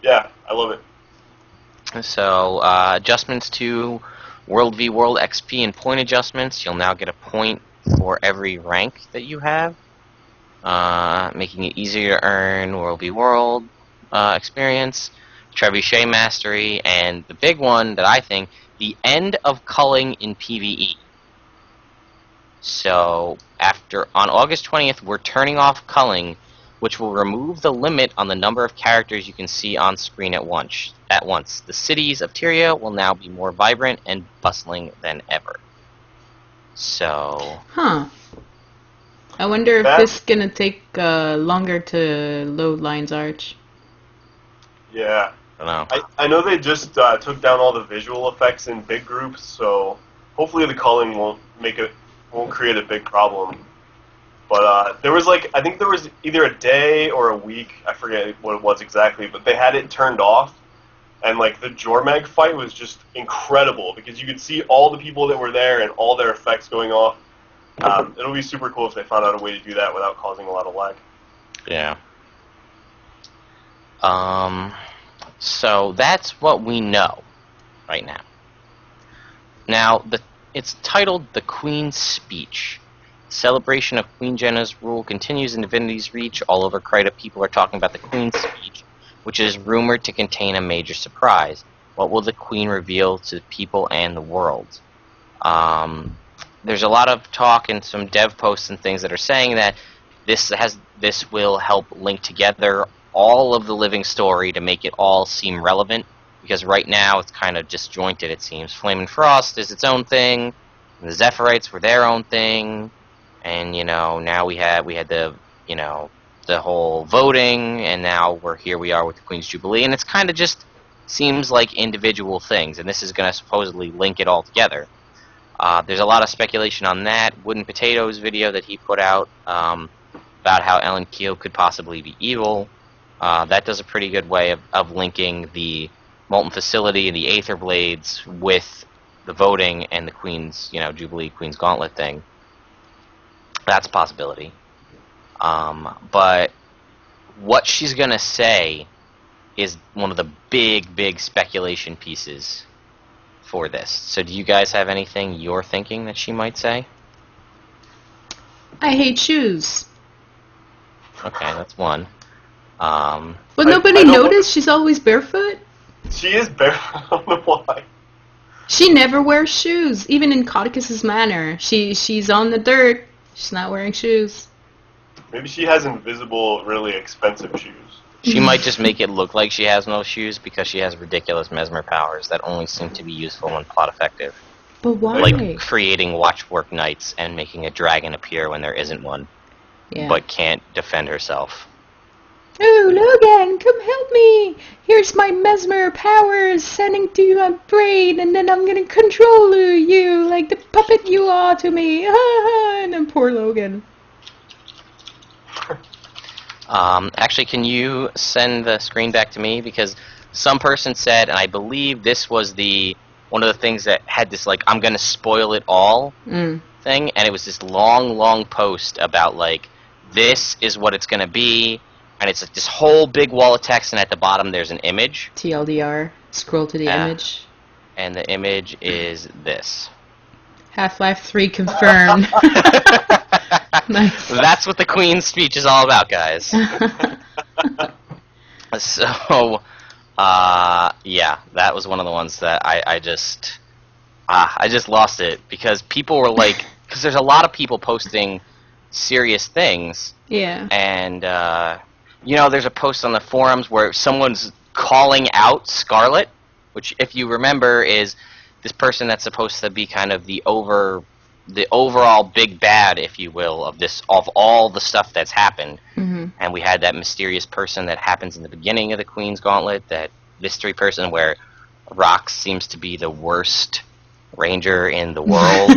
Yeah, I love it. So, adjustments to World v World XP and point adjustments. You'll now get a point for every rank that you have, making it easier to earn World v World experience, Trebuchet Mastery, and the big one that I think, the end of culling in PvE. So, on August 20th, we're turning off culling, which will remove the limit on the number of characters you can see on screen at once. The cities of Tyria will now be more vibrant and bustling than ever. So... Huh. I wonder if this is gonna take longer to load Lion's Arch. Yeah. I don't know. I know they just took down all the visual effects in big groups, so hopefully the culling won't create a big problem. But there was I think there was either a day or a week, I forget what it was exactly, but they had it turned off, and the Jormag fight was just incredible because you could see all the people that were there and all their effects going off. It'll be super cool if they found out a way to do that without causing a lot of lag. Yeah. So that's what we know right now. Now, it's titled The Queen's Speech. Celebration of Queen Jenna's rule continues in Divinity's Reach. All over Krita, people are talking about the Queen's Speech, which is rumored to contain a major surprise. What will the Queen reveal to people and the world? There's a lot of talk and some dev posts and things that are saying that this will help link together all of the living story to make it all seem relevant, because right now it's kind of disjointed, it seems. Flame and Frost is its own thing, and the Zephyrites were their own thing, and now we had the the whole voting, and now we are with the Queen's Jubilee, and it's kind of just seems like individual things, and this is going to supposedly link it all together. There's a lot of speculation on that. Wooden Potatoes video that he put out about how Ellen Keel could possibly be evil. That does a pretty good way of linking the Molten Facility and the Aether Blades with the voting and the Queen's, Jubilee, Queen's Gauntlet thing. That's a possibility. But what she's going to say is one of the big speculation pieces for this. So do you guys have anything you're thinking that she might say? I hate shoes. Okay, that's one. But nobody noticed she's always barefoot? She is barefoot. I don't know why. She never wears shoes, even in Codicus's manor. She's on the dirt. She's not wearing shoes. Maybe she has invisible, really expensive shoes. She might just make it look like she has no shoes because she has ridiculous mesmer powers that only seem to be useful when plot effective. But why? Like creating watchwork knights and making a dragon appear when there isn't one, but can't defend herself. Oh, Logan, come help me! Here's my mesmer powers sending to you a brain, and then I'm gonna control you like the puppet you are to me. And then poor Logan. Actually, can you send the screen back to me? Because some person said, and I believe this was one of the things that had this, I'm gonna spoil it all thing, and it was this long post about, this is what it's gonna be, and it's this whole big wall of text, and at the bottom there's an image. TLDR. Scroll to the image. And the image is this. Half-Life 3 confirmed. Nice. That's what the Queen's speech is all about, guys. So, yeah, that was one of the ones that I just lost it because people were like, because there's a lot of people posting serious things, Yeah. and there's a post on the forums where someone's calling out Scarlet, which, if you remember, is this person that's supposed to be kind of the overall big bad, if you will, of all the stuff that's happened. Mm-hmm. And we had that mysterious person that happens in the beginning of the Queen's Gauntlet, that mystery person where Rox seems to be the worst ranger in the world,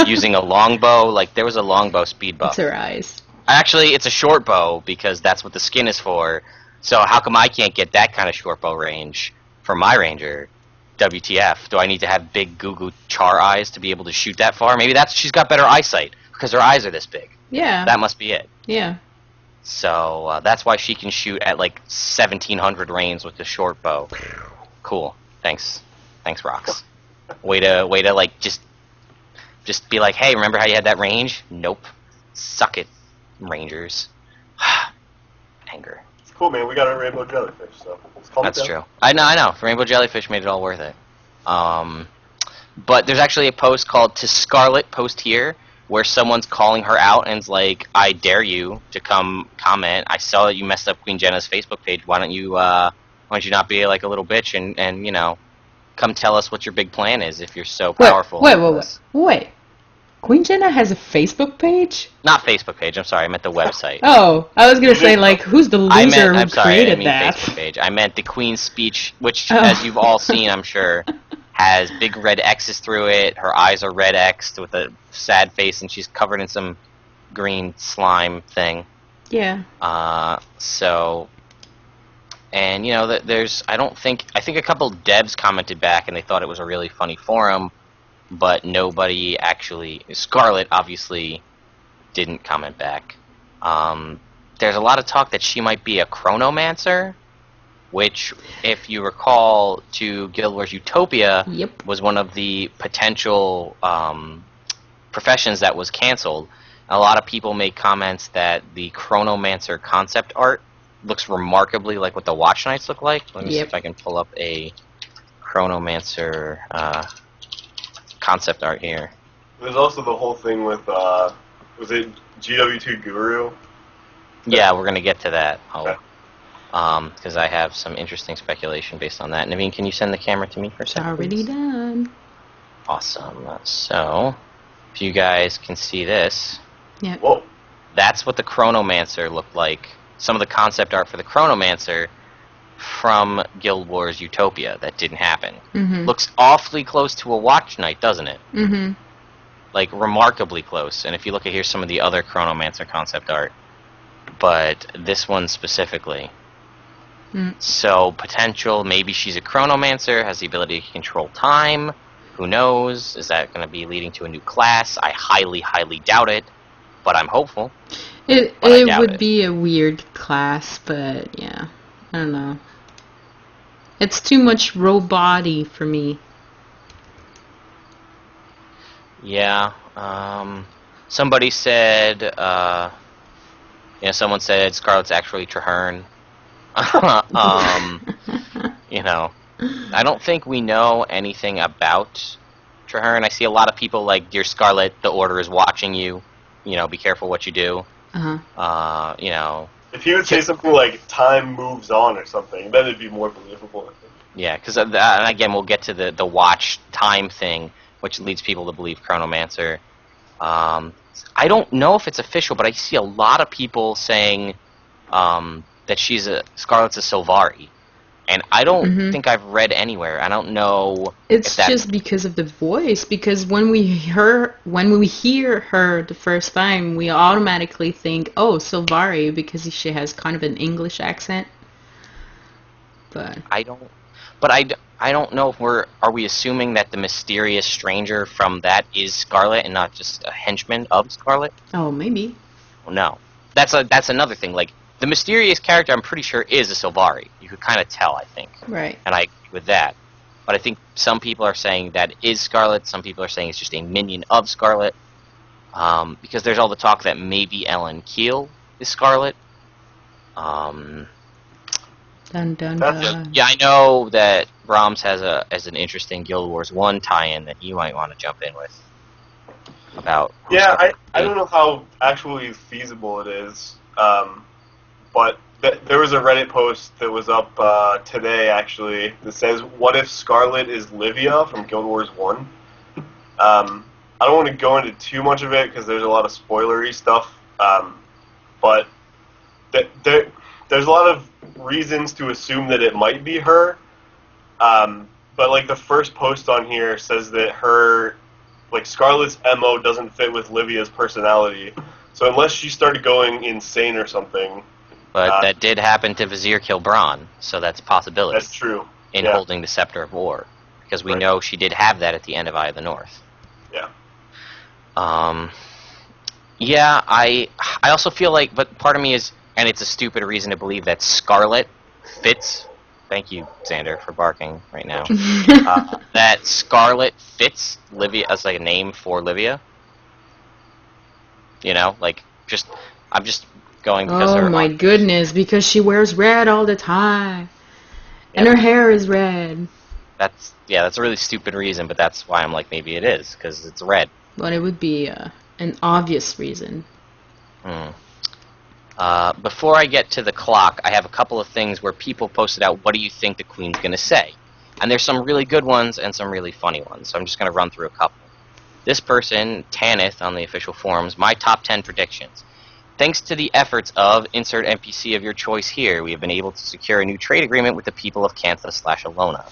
using a longbow. Like, there was a longbow speed buff. It's her eyes. Actually, it's a short bow, because that's what the skin is for. So how come I can't get that kind of short bow range for my ranger? WTF? Do I need to have big goo char eyes to be able to shoot that far? Maybe she's got better eyesight, because her eyes are this big. Yeah. That must be it. Yeah. So that's why she can shoot at like 1700 range with the short bow. Cool. Thanks, Rox. Way to like just be like, hey, remember how you had that range? Nope. Suck it, Rangers. Anger. It's cool, man. We got a rainbow jellyfish, so let's calm it That's down. true. I know. Rainbow jellyfish made it all worth it. But there's actually a post called "To Scarlet" post here, where someone's calling her out and's like, I dare you to come comment. I saw that you messed up Queen Jenna's Facebook page. Why don't you not be like a little bitch and come tell us what your big plan is if you're so powerful. Wait. Queen Jenna has a Facebook page? Not Facebook page, I'm sorry, I meant the website. Oh, I was gonna say, like, who's the loser who created that? Facebook page. I meant the Queen's speech, which, as you've all seen, I'm sure, has big red X's through it. Her eyes are red X'd with a sad face, and she's covered in some green slime thing. Yeah. And I think a couple devs commented back, and they thought it was a really funny forum, but nobody actually. Scarlet obviously didn't comment back. There's a lot of talk that she might be a chronomancer, which, if you recall, to Guild Wars Utopia, Yep. was one of the potential professions that was canceled. A lot of people made comments that the chronomancer concept art looks remarkably like what the Watch Knights look like. Let me see if I can pull up a chronomancer concept art here. There's also the whole thing with, was it GW2 Guru? Yeah, we're going to get to that. Okay. Because I have some interesting speculation based on that. Naveen, can you send the camera to me for a second? Already please? done. Awesome. So, if you guys can see this, Yeah. Whoa. that's what the chronomancer looked like. Some of the concept art for the chronomancer from Guild Wars Utopia that didn't happen. Mm-hmm. Looks awfully close to a Watch Knight, doesn't it? Mm-hmm. Like, remarkably close. And if you look at here, some of the other chronomancer concept art, but this one specifically. So, potential, maybe she's a chronomancer, has the ability to control time. Who knows? Is that going to be leading to a new class? I highly, highly doubt it, but I'm hopeful. It doubt would it. be a weird class, but yeah, I don't know. It's too much robot-y for me. Yeah. Somebody said, someone said Scarlet's actually Traherne. I don't think we know anything about Traherne. I see a lot of people like, Dear Scarlet, the Order is watching you. Be careful what you do. Uh-huh. If he would say something like, time moves on or something, then it'd be more believable, I think. Yeah, because, and again, we'll get to the watch time thing, which leads people to believe Chronomancer. I don't know if it's official, but I see a lot of people saying that Scarlet's a Sylvari. And I don't think I've read anywhere. I don't know. It's just because of the voice. Because when we hear her the first time, we automatically think, "Oh, Sylvari," because she has kind of an English accent. But I don't know if are we assuming that the mysterious stranger from that is Scarlet and not just a henchman of Scarlet? oh, maybe. Well, no. That's another thing. Like, the mysterious character, I'm pretty sure, is a Sylvari. You could kind of tell, I think. Right. And I agree with that. But I think some people are saying that is Scarlet. Some people are saying it's just a minion of Scarlet. Because there's all the talk that maybe Ellen Keel is Scarlet. Dun dun That's dun. Yeah, I know that Brahms has an interesting Guild Wars 1 tie-in that you might want to jump in with. About who Yeah, Scarlet I is. don't know how actually feasible it is, but there was a Reddit post that was up today, actually, that says, what if Scarlet is Livia from Guild Wars 1? I don't want to go into too much of it because there's a lot of spoilery stuff, but there's a lot of reasons to assume that it might be her, but like the first post on here says that Scarlet's MO doesn't fit with Livia's personality, so unless she started going insane or something... But that did happen to Vizier Kilbran, so that's a possibility. That's true. In Yeah. holding the Scepter of War, because we Right. know she did have that at the end of Eye of the North. Yeah. Yeah, I also feel like, but part of me is, and it's a stupid reason to believe that Scarlet fits. Thank you, Xander, for barking right now. That Scarlet fits Livia as like a name for Livia. You know, like I'm just going because Oh her. my goodness, because she wears red all the time. And Yeah. her hair is red. That's a really stupid reason, but that's why I'm like maybe it is because it's red. But it would be an obvious reason. Before I get to the clock, I have a couple of things where people posted out, what do you think the Queen's going to say? And there's some really good ones and some really funny ones, so I'm just going to run through a couple. This person, Tanith, on the official forums, my top 10 predictions. Thanks to the efforts of insert NPC of your choice here, we have been able to secure a new trade agreement with the people of Cantha/Alona.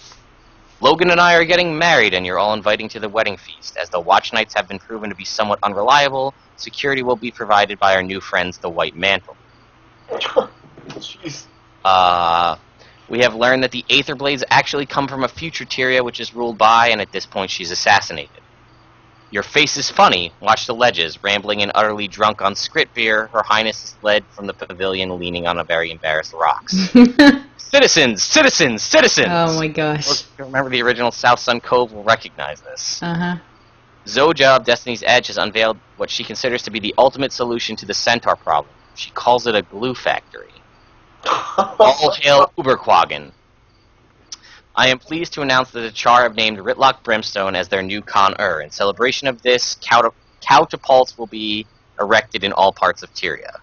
Logan and I are getting married, and you're all inviting to the wedding feast. As the Watch Knights have been proven to be somewhat unreliable, security will be provided by our new friends, the White Mantle. Jeez. We have learned that the Aether Blades actually come from a future Tyria, which is ruled by, and at this point she's assassinated. Your face is funny. Watch the ledges. Rambling and utterly drunk on Skrit beer, Her Highness is led from the pavilion leaning on a very embarrassed rocks. Citizens! Citizens! Citizens! Oh my gosh. Those who remember the original South Sun Cove will recognize this. Uh-huh. Zoja of Destiny's Edge has unveiled what she considers to be the ultimate solution to the Centaur problem. She calls it a glue factory. All hail Uberquagen. I am pleased to announce that the Char have named Ritlock Brimstone as their new Con-Ur. In celebration of this, catapults will be erected in all parts of Tyria.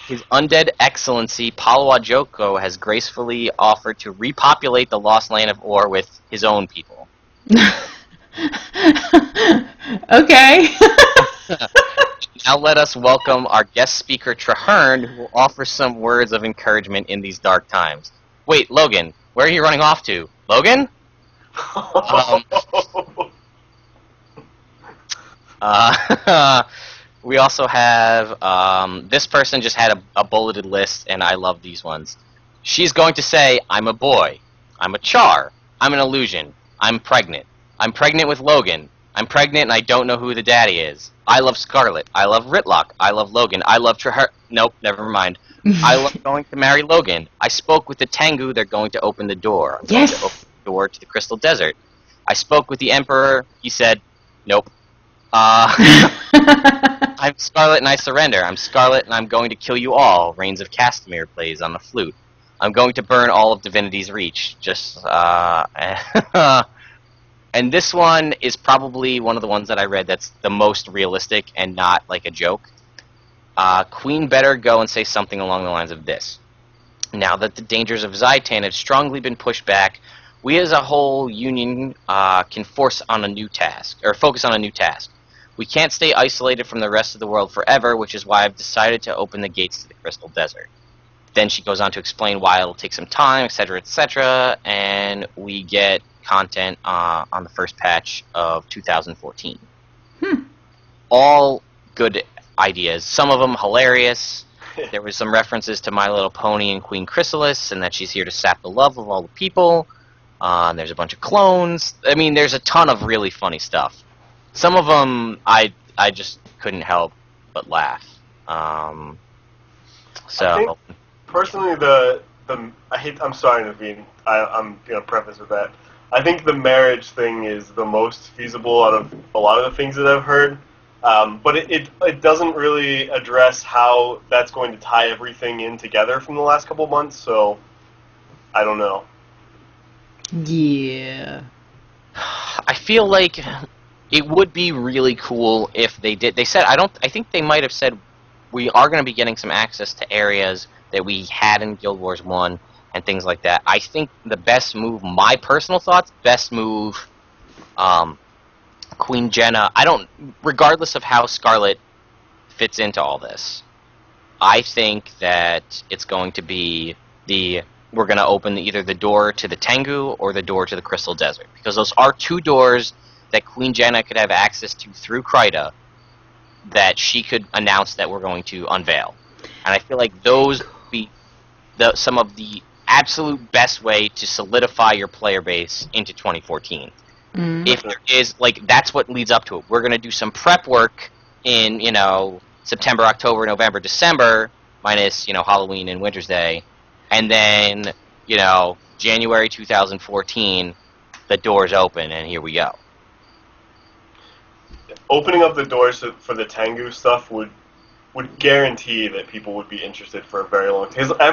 His undead excellency, Palwa Joko, has gracefully offered to repopulate the lost land of Or with his own people. Okay. Now let us welcome our guest speaker, Traherne, who will offer some words of encouragement in these dark times. Wait, Logan, where are you running off to? Logan? We also have, this person just had a bulleted list, and I love these ones. She's going to say, I'm a boy. I'm a char. I'm an illusion. I'm pregnant. I'm pregnant with Logan. I'm pregnant and I don't know who the daddy is. I love Scarlet. I love Ritlock. I love Logan. I love Nope, never mind. I love going to marry Logan. I spoke with the Tengu. They're going to open the door. I'm going to open the door to the Crystal Desert. I spoke with the Emperor. He said, nope. I'm Scarlet and I surrender. I'm Scarlet and I'm going to kill you all. Reigns of Castamere plays on the flute. I'm going to burn all of Divinity's Reach. And this one is probably one of the ones that I read that's the most realistic and not like a joke. Queen better go and say something along the lines of this. Now that the dangers of Zaitan have strongly been pushed back, we as a whole union can focus on a new task. We can't stay isolated from the rest of the world forever, which is why I've decided to open the gates to the Crystal Desert. Then she goes on to explain why it'll take some time, etc., and we get content on the first patch of 2014. All good ideas. Some of them hilarious. There was some references to My Little Pony and Queen Chrysalis, and that she's here to sap the love of all the people. And there's a bunch of clones. I mean, there's a ton of really funny stuff. Some of them I just couldn't help but laugh. I think, personally, I'm sorry, Naveen. I'm gonna preface with that. I think the marriage thing is the most feasible out of a lot of the things that I've heard. But it doesn't really address how that's going to tie everything in together from the last couple months, so I don't know. Yeah. I feel like it would be really cool if they did. They said I think they might have said we are going to be getting some access to areas that we had in Guild Wars 1 and things like that. I think the best move, my personal thoughts, Queen Jenna. Regardless of how Scarlet fits into all this, I think that it's going to be we're going to open either the door to the Tengu or the door to the Crystal Desert, because those are two doors that Queen Jenna could have access to through Kryta that she could announce that we're going to unveil. And I feel like those would be some of the absolute best way to solidify your player base into 2014. If there is, that's what leads up to it. We're going to do some prep work in, September, October, November, December, minus, Halloween and Winter's Day. And then, January 2014, the doors open, and here we go. Opening up the doors for the Tengu stuff would guarantee that people would be interested for a very long time. Because I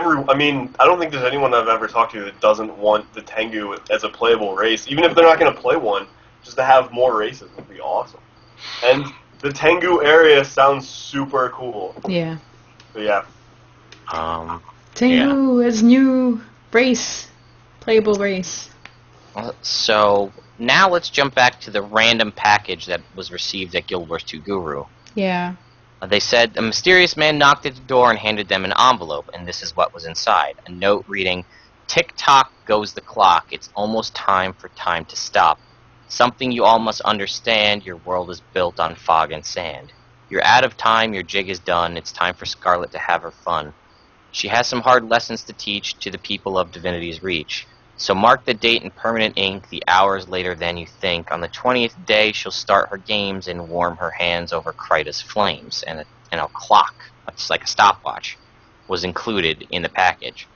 don't think there's anyone I've ever talked to that doesn't want the Tengu as a playable race. Even if they're not going to play one, just to have more races would be awesome. And the Tengu area sounds super cool. Yeah. So yeah. Tengu as new race, playable race. So now let's jump back to the random package that was received at Guild Wars 2 Guru. Yeah. They said a mysterious man knocked at the door and handed them an envelope, and this is what was inside. A note reading, "Tick-tock goes the clock. It's almost time for time to stop. Something you all must understand. Your world is built on fog and sand. You're out of time. Your jig is done. It's time for Scarlet to have her fun. She has some hard lessons to teach to the people of Divinity's Reach. So mark the date in permanent ink, the hours later than you think. On the 20th day, she'll start her games and warm her hands over Kryta's flames." And a clock, it's like a stopwatch, was included in the package,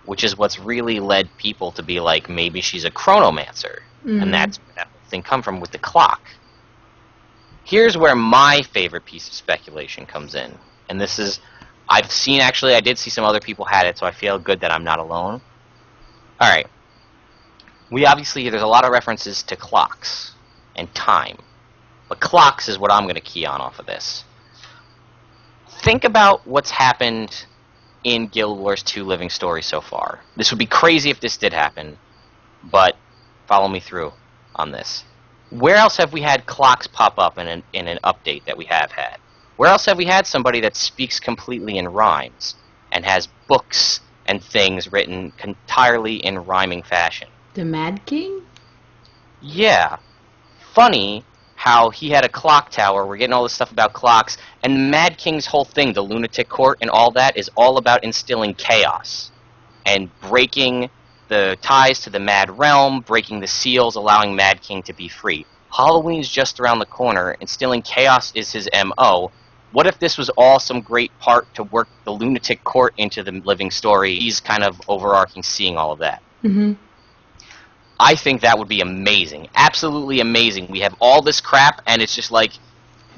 which is what's really led people to be like, maybe she's a chronomancer, and that's where that thing come from with the clock. Here's where my favorite piece of speculation comes in, and this is, I did see some other people had it, so I feel good that I'm not alone. Alright, there's a lot of references to clocks and time, but clocks is what I'm going to key on off of this. Think about what's happened in Guild Wars 2 Living Story so far. This would be crazy if this did happen, but follow me through on this. Where else have we had clocks pop up in an update that we have had? Where else have we had somebody that speaks completely in rhymes and has books and things written entirely in rhyming fashion? The Mad King? Yeah. Funny how he had a clock tower. We're getting all this stuff about clocks. And Mad King's whole thing, the Lunatic Court and all that, is all about instilling chaos and breaking the ties to the Mad Realm, breaking the seals, allowing Mad King to be free. Halloween's just around the corner. Instilling chaos is his M.O. What if this was all some great part to work the Lunatic Court into the living story? He's kind of overarching seeing all of that. Mm-hmm. I think that would be amazing. Absolutely amazing. We have all this crap, and it's just like,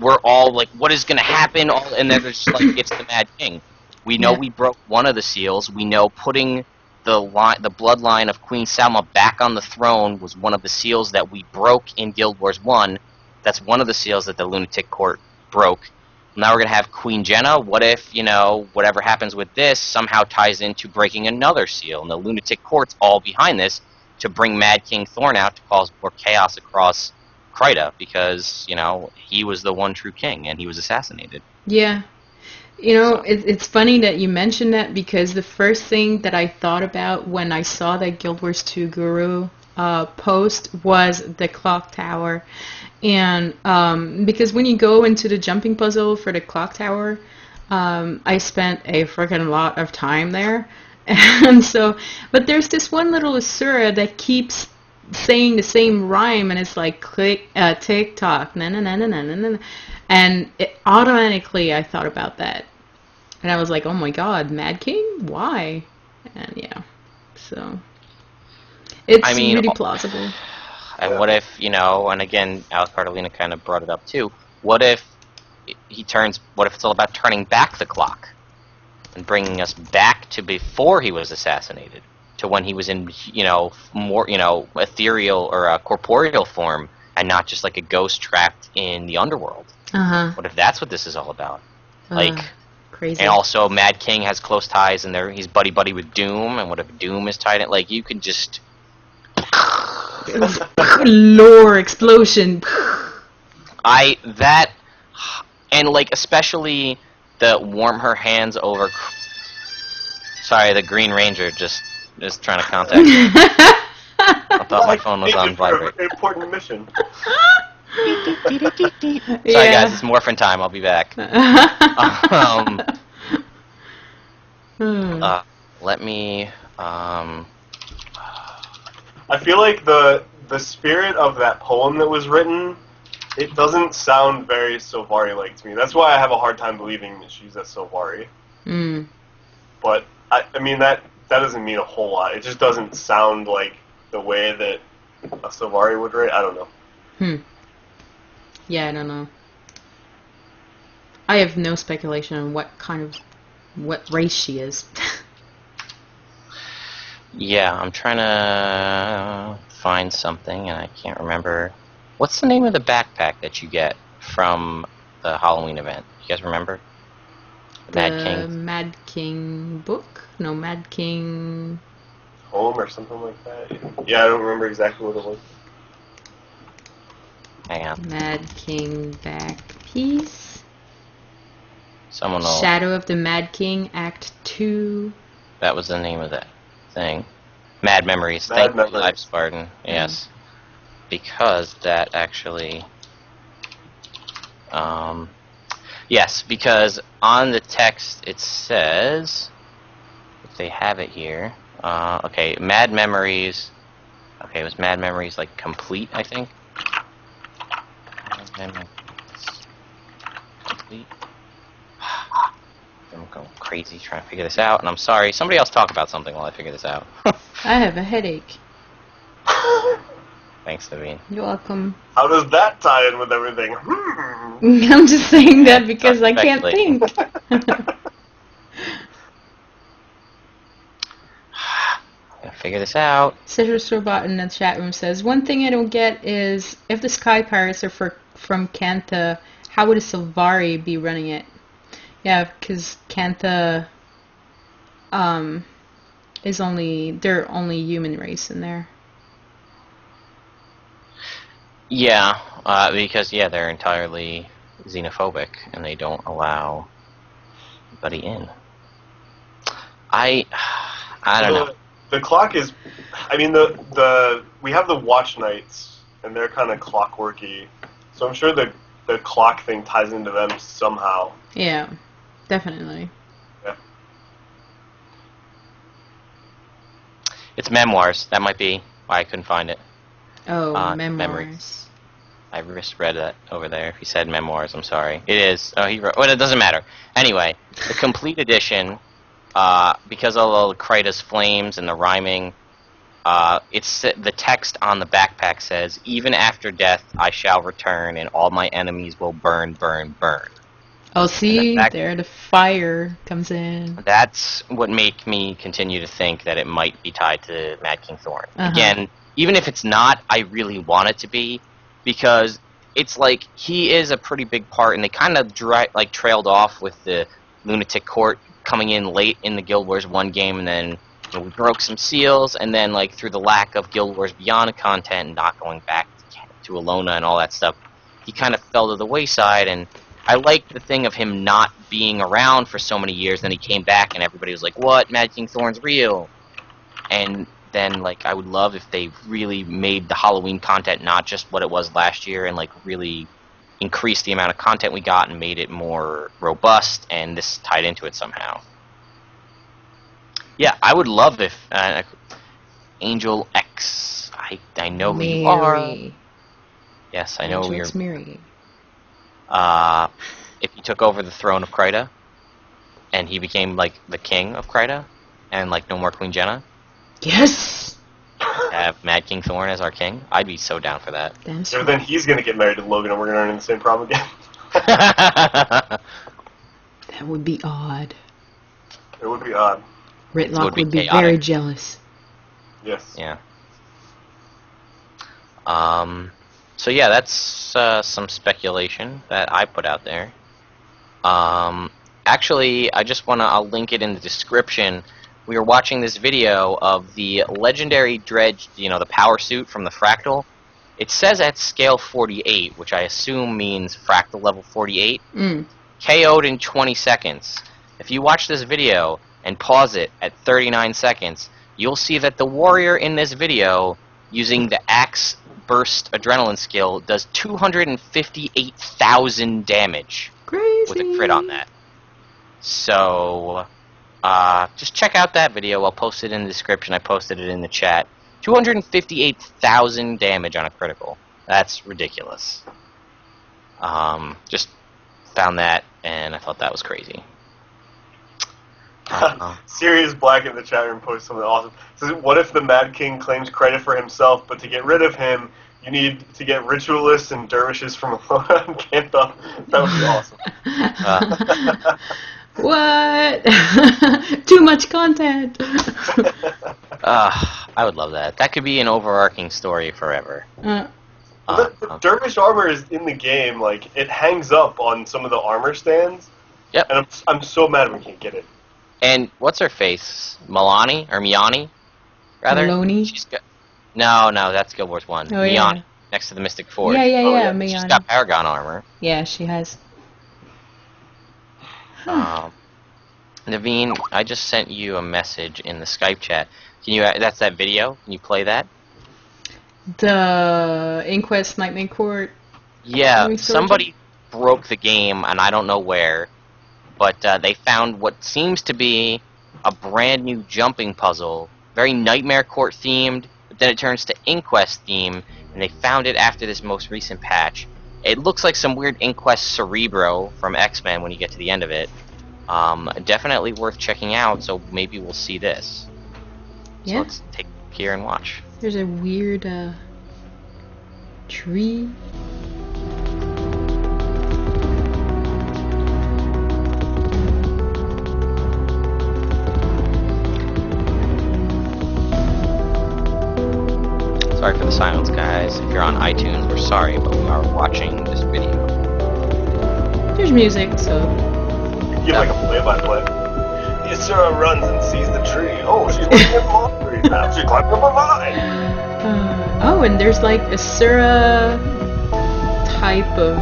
we're all like, what is going to happen? And then it's just like, it's the Mad King. We know we broke one of the seals. We know putting the bloodline of Queen Salma back on the throne was one of the seals that we broke in Guild Wars 1. That's one of the seals that the Lunatic Court broke. Now we're going to have Queen Jenna. What if, whatever happens with this somehow ties into breaking another seal, and the Lunatic Court's all behind this to bring Mad King Thorn out to cause more chaos across Kryta, because, he was the one true king, and he was assassinated. Yeah. It's funny that you mentioned that, because the first thing that I thought about when I saw that Guild Wars 2 Guru post was the clock tower. And because when you go into the jumping puzzle for the clock tower, I spent a freaking lot of time there. And so, but there's this one little Asura that keeps saying the same rhyme, and it's like tick-tock, na-na-na-na-na-na-na. And automatically I thought about that. And I was like, oh my god, Mad King? Why? And yeah, so it's really plausible. And what if, and again, Alex Cardellina kind of brought it up too, what if he turns? What if it's all about turning back the clock and bringing us back to before he was assassinated, to when he was in more ethereal or corporeal form, and not just like a ghost trapped in the underworld? What if that's what this is all about? Crazy. And also, Mad King has close ties, and he's buddy with Doom. And what if Doom is tied in? Like, you could just lore explosion. And like especially the warm her hands over. Sorry, the Green Ranger just is trying to contact me. I thought my phone was on vibrate. Important mission. Sorry guys, it's morphin time. I'll be back. Let me. I feel like the spirit of that poem that was written, it doesn't sound very Sylvari-like to me. That's why I have a hard time believing that she's a Sylvari. But I mean that doesn't mean a whole lot. It just doesn't sound like the way that a Sylvari would write. I don't know. Yeah, I don't know. I have no speculation on what race she is. Yeah, I'm trying to find something, and I can't remember. What's the name of the backpack that you get from the Halloween event? You guys remember? The Mad King book? No, Mad King... Home or something like that? Yeah, I don't remember exactly what it was. Hang on. Mad King back piece. Someone will... Shadow of the Mad King, Act 2. That was the name of that thing. Mad Memories. Mad Thank you, Memories. Live Spartan. Yes. Because that actually... yes, because on the text it says... If they have it here... okay, Mad Memories... Okay, it was Mad Memories, like, complete, I think? Mad Memories... Complete? I'm going crazy trying to figure this out, and I'm sorry. Somebody else talk about something while I figure this out. I have a headache. Thanks, Naveen. You're welcome. How does that tie in with everything? I'm just saying that because I can't think. Gotta figure this out. Citrus Robot in the chat room says, one thing I don't get is, if the Sky Pirates are from Kantha, how would a Sylvari be running it? Yeah, because Kantha is they're only human race in there. Yeah, because they're entirely xenophobic and they don't allow anybody in. I don't know. The clock is, I mean we have the watch nights and they're kind of clockworky, so I'm sure the clock thing ties into them somehow. Yeah, definitely. Yeah. It's memoirs. That might be why I couldn't find it. Oh, memoirs. Memories. I misread that over there. If he said memoirs, I'm sorry. It is. Oh, he wrote. Well, it doesn't matter. Anyway, the complete edition, because of all the Kryta's flames and the rhyming, the text on the backpack says, "Even after death, I shall return, and all my enemies will burn, burn, burn." Oh, see, there the fire comes in. That's what make me continue to think that it might be tied to Mad King Thorn. Again, even if it's not, I really want it to be, because it's like he is a pretty big part, and they kind of trailed off with the Lunatic Court coming in late in the Guild Wars 1 game, and then we broke some seals, and then through the lack of Guild Wars Beyond content and not going back to Alona and all that stuff, he kind of fell to the wayside. And I liked the thing of him not being around for so many years, then he came back and everybody was like, what? Mad King Thorn's real. And then I would love if they really made the Halloween content not just what it was last year, and really increased the amount of content we got and made it more robust, and this tied into it somehow. Yeah, I would love if Angel X. I know who you are. Yes, I know who you're. Mary. If he took over the throne of Kryta, and he became the king of Kryta, and no more Queen Jenna. Yes. Have Mad King Thorn as our king. I'd be so down for that. Damn So then he's gonna get married to Logan, and we're gonna run into the same problem again. That would be odd. It would be odd. Ritlock would be chaotic. very jealous. Yes. Yeah. So yeah, that's some speculation that I put out there. Actually, I'll link it in the description. We were watching this video of the legendary dredge, the power suit from the Fractal. It says at scale 48, which I assume means Fractal level 48, KO'd in 20 seconds. If you watch this video and pause it at 39 seconds, you'll see that the warrior in this video, using the Axe Burst Adrenaline skill, does 258,000 damage Crazy. with a crit on that. So, just check out that video. I'll post it in the description. I posted it in the chat. 258,000 damage on a critical. That's ridiculous. Just found that, and I thought that was crazy. Sirius Black in the chat room posted something awesome. Says, what if the Mad King claims credit for himself, but to get rid of him, you need to get ritualists and dervishes from Alona and Cantha? That would be awesome. What? Too much content. I would love that. That could be an overarching story forever. The dervish armor is in the game. Like, it hangs up on some of the armor stands. Yep. And I'm so mad we can't get it. And what's her face? Milani? Or Miani? Rather? Maloney? No, that's Guild Wars 1. Oh, Miani. yeah. Next to the Mystic Forge. Yeah, She's Miani. got Paragon armor. Yeah, she has. Naveen, I just sent you a message in the Skype chat. That's that video? Can you play that? The Inquest Nightmare Court. Yeah, somebody broke the game, and I don't know where, but they found what seems to be a brand new jumping puzzle, very Nightmare Court themed, but then it turns to Inquest theme, and they found it after this most recent patch. It looks like some weird Inquest Cerebro from X-Men when you get to the end of it. Definitely worth checking out, so maybe we'll see this. So Yeah. let's take a look here and watch. There's a weird tree. Sorry for the silence, guys. If you're on iTunes, we're sorry, but we are watching this video. There's music, so. Give like a play-by-play. The Asura runs and sees the tree. Oh, she's looking at laundry. Now she's climbing up a vine. Oh, and there's like a Asura type of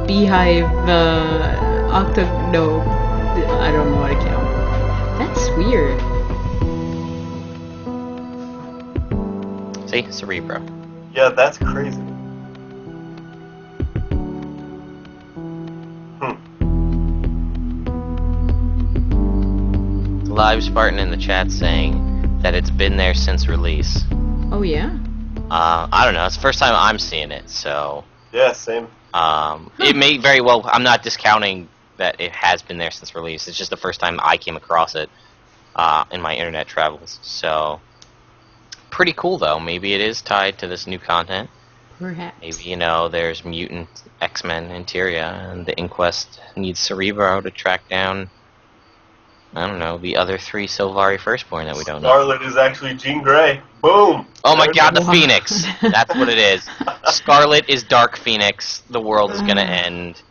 beehive no, I don't know what to count. That's weird. See? Cerebro. Yeah, that's crazy. Live Spartan in the chat saying that it's been there since release. Oh yeah? I don't know. It's the first time I'm seeing it, so... Yeah, same. It may very well... I'm not discounting that it has been there since release. It's just the first time I came across it in my internet travels. So, pretty cool, though. Maybe it is tied to this new content. Perhaps. Maybe, there's mutant X-Men Interior, and the Inquest needs Cerebro to track down... I don't know, the other three Sylvari Firstborn that we don't know. Scarlet is actually Jean Grey. Boom! Oh my god, the Phoenix! That's what it is. Scarlet is Dark Phoenix. The world is gonna end.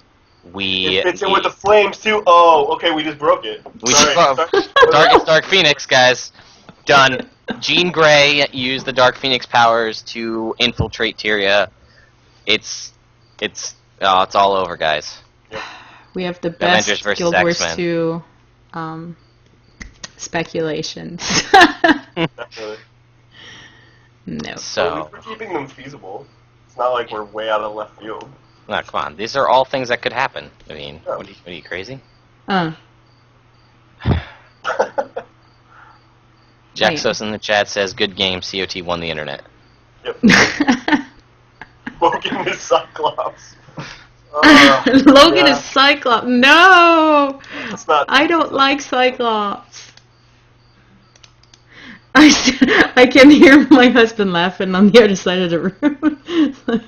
It fits in with the flames, too. Oh, okay, we just broke it. It's Dark Phoenix, guys. Done. Jean Grey used the Dark Phoenix powers to infiltrate Tyria. It's all over, guys. We have the Avengers best versus Guild Wars X-Men. 2 speculations. Not really. No. So, We're keeping them feasible. It's not like we're way out of left field. no, come on. These are all things that could happen. I mean, Yeah. what are you crazy? Jaxos in the chat says, good game, COT won the internet. Yep. Logan is Cyclops. Logan yeah. is Cyclops. No! It's not. I don't like Cyclops. I can hear my husband laughing on the other side of the room.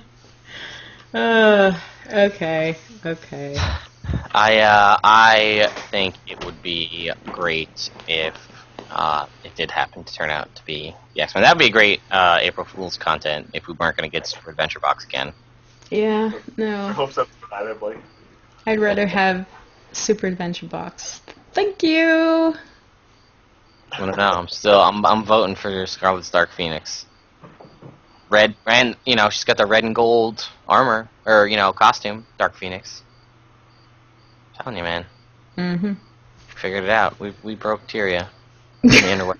Okay. Okay. I think it would be great if it did happen to turn out to be the X-Men. That would be great April Fool's content if we weren't going to get Super Adventure Box again. Yeah, I no. hope so. Like, I'd rather have Super Adventure Box. Thank you. I don't know. I'm voting for Scarlet's Dark Phoenix. Red, and she's got the red and gold armor or costume. Dark Phoenix. I'm telling you, man. Mm-hmm. Figured it out. We broke Tyria in the underwear.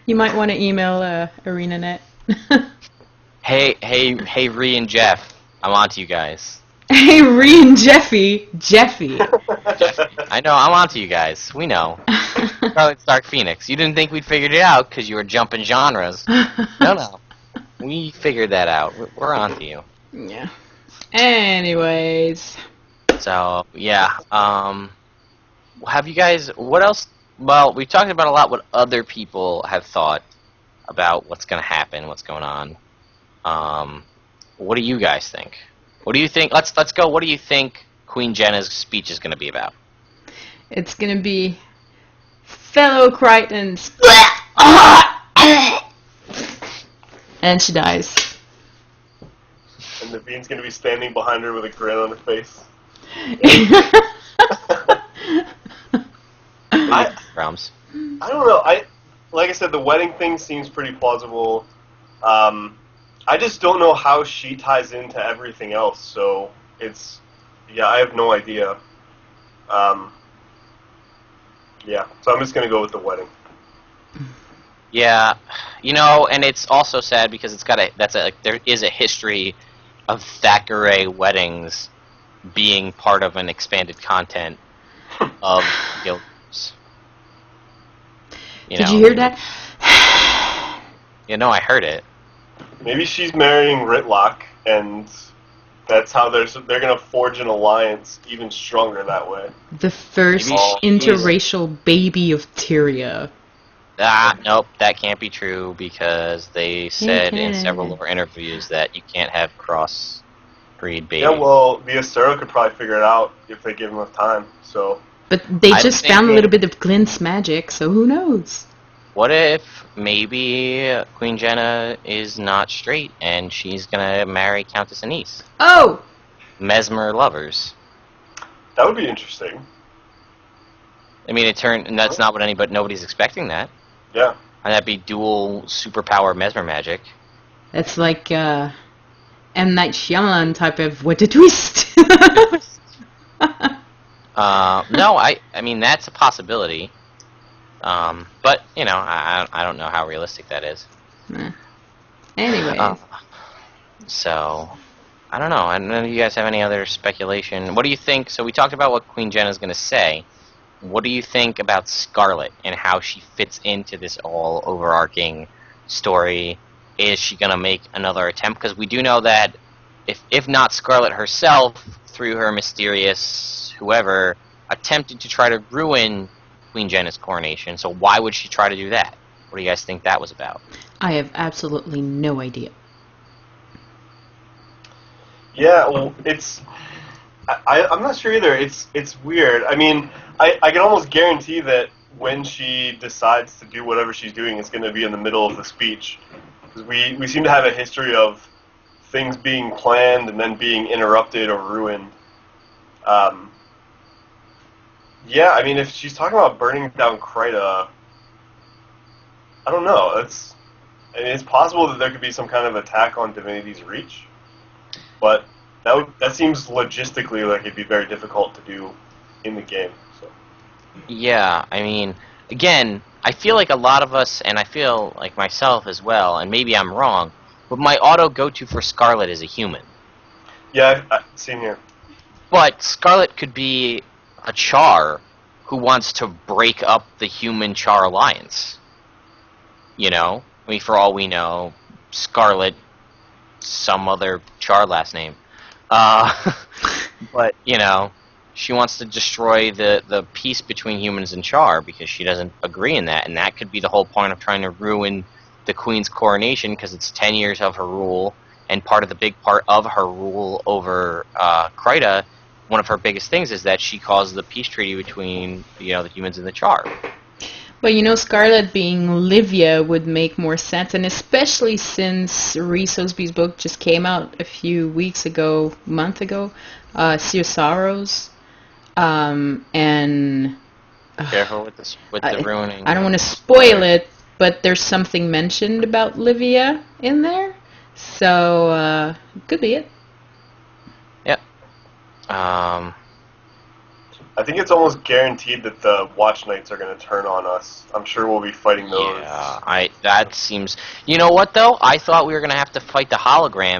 You might want to email ArenaNet. Hey, Ree and Jeff. I'm on to you guys. Hey, Ree and Jeffy. Jeffy. I know, I'm on to you guys. We know. Scarlet's Dark Phoenix. You didn't think we'd figured it out because you were jumping genres. No. We figured that out. We're on to you. Yeah. Anyways. So, yeah. Have you guys... What else... Well, we've talked about a lot what other people have thought about what's going to happen, what's going on. What do you guys think? What do you think? Let's go. What do you think Queen Jenna's speech is going to be about? It's going to be... Fellow Crichtons. And she dies. and Naveen's going to be standing behind her with a grin on her face. Bromms. I don't know. Like I said, the wedding thing seems pretty plausible. I just don't know how she ties into everything else. So I have no idea. So I'm just gonna go with the wedding. Yeah, and it's also sad because there is a history of Thackeray weddings being part of an expanded content of Guild. Did you hear that? I heard it. Maybe she's marrying Ritlock, and that's how they're gonna forge an alliance even stronger that way. The first interracial baby of Tyria. Nope, that can't be true because they said in several of our interviews that you can't have cross-breed babies. Yeah, well, the Astero could probably figure it out if they give enough time. So. But they just found a little bit of Glenn's magic, so who knows? What if maybe Queen Jenna is not straight and she's gonna marry Countess Anise? Oh! Mesmer lovers. That would be interesting. I mean, and that's not what nobody's expecting that. Yeah. And that'd be dual superpower Mesmer magic. That's like M. Night Shyamalan type of what a twist. No, I mean that's a possibility. But I don't know how realistic that is. Anyway. So I don't know. I don't know if you guys have any other speculation. What do you think? So we talked about what Queen Jenna's going to say. What do you think about Scarlet and how she fits into this all overarching story? Is she going to make another attempt? Because we do know that if not Scarlet herself, through her mysterious whoever, attempted to try to ruin Queen Jenna's coronation. So why would she try to do that? What do you guys think that was about? I have absolutely no idea. Yeah, well, I'm not sure either. It's weird. I mean, I can almost guarantee that when she decides to do whatever she's doing, it's going to be in the middle of the speech. Because we seem to have a history of things being planned and then being interrupted or ruined. Yeah, I mean, if she's talking about burning down Kryta, I don't know. It's possible that there could be some kind of attack on Divinity's Reach, but that seems logistically like it'd be very difficult to do in the game. So. Yeah, I mean, again, I feel like a lot of us, and I feel like myself as well, and maybe I'm wrong, but my auto go-to for Scarlet is a human. Yeah, same here. But Scarlet could be a Char who wants to break up the human-Char alliance. I mean, for all we know, Scarlet, some other Char last name. But, she wants to destroy the peace between humans and Char because she doesn't agree in that, and that could be the whole point of trying to ruin the Queen's coronation because it's 10 years of her rule, and part of the big part of her rule over Kryta, one of her biggest things is that she caused the peace treaty between the humans and the Char. But Scarlet being Livia would make more sense, and especially since Rhys Osby's book just came out a few month ago, Sea of Sorrows, and Careful with the ruining. I don't want to spoil it, but there's something mentioned about Livia in there, so could be it. Yep. I think it's almost guaranteed that the Watch Knights are going to turn on us. I'm sure we'll be fighting those. Yeah, that seems... You know what, though? I thought we were going to have to fight the hologram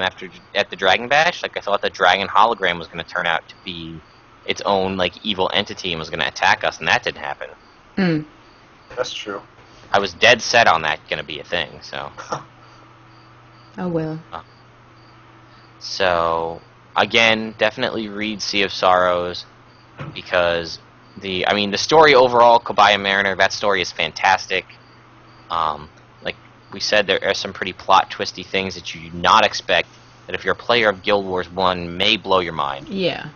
at the Dragon Bash. Like, I thought the dragon hologram was going to turn out to be its own, evil entity and was going to attack us, and that didn't happen. That's true. I was dead set on that going to be a thing, so... Oh, well. So, again, definitely read Sea of Sorrows, because the story overall, Kobaya Mariner, that story is fantastic. Like we said, there are some pretty plot twisty things that you do not expect, that if you're a player of Guild Wars 1 may blow your mind. Yeah.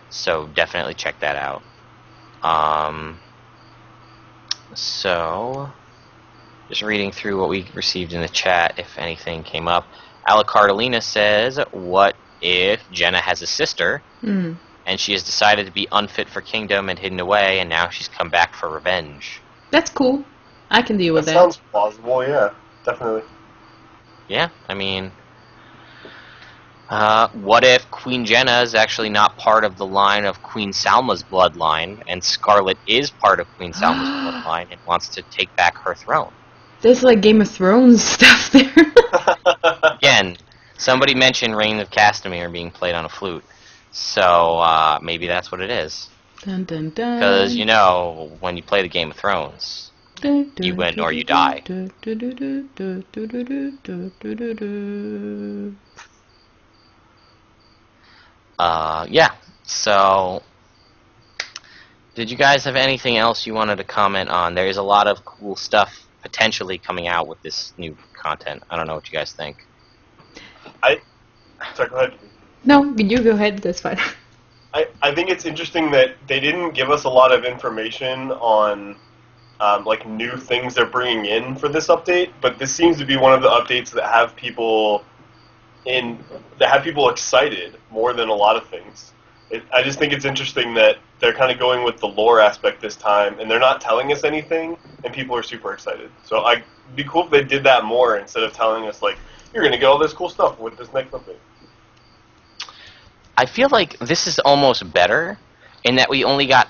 So definitely check that out. So, just reading through what we received in the chat, if anything came up. Alacardalina says, what if Jenna has a sister, and she has decided to be unfit for kingdom and hidden away, and now she's come back for revenge? That's cool. I can deal with that. Sounds plausible, yeah. Definitely. Yeah, what if Queen Jenna is actually not part of the line of Queen Salma's bloodline, and Scarlet is part of Queen Salma's bloodline and wants to take back her throne? There's Game of Thrones stuff there. Again, somebody mentioned Reign of Castamere being played on a flute, so maybe that's what it is. Dun, dun, dun. Because, when you play the Game of Thrones, you win or you die. Yeah, so did you guys have anything else you wanted to comment on? There is a lot of cool stuff potentially coming out with this new content. I don't know what you guys think. Sorry, go ahead. No, you go ahead, that's fine. I think it's interesting that they didn't give us a lot of information on new things they're bringing in for this update, but this seems to be one of the updates that have people excited more than a lot of things. I just think it's interesting that they're kind of going with the lore aspect this time, and they're not telling us anything, and people are super excited. So it'd be cool if they did that more instead of telling us, you're going to get all this cool stuff with this next update. I feel like this is almost better in that we only got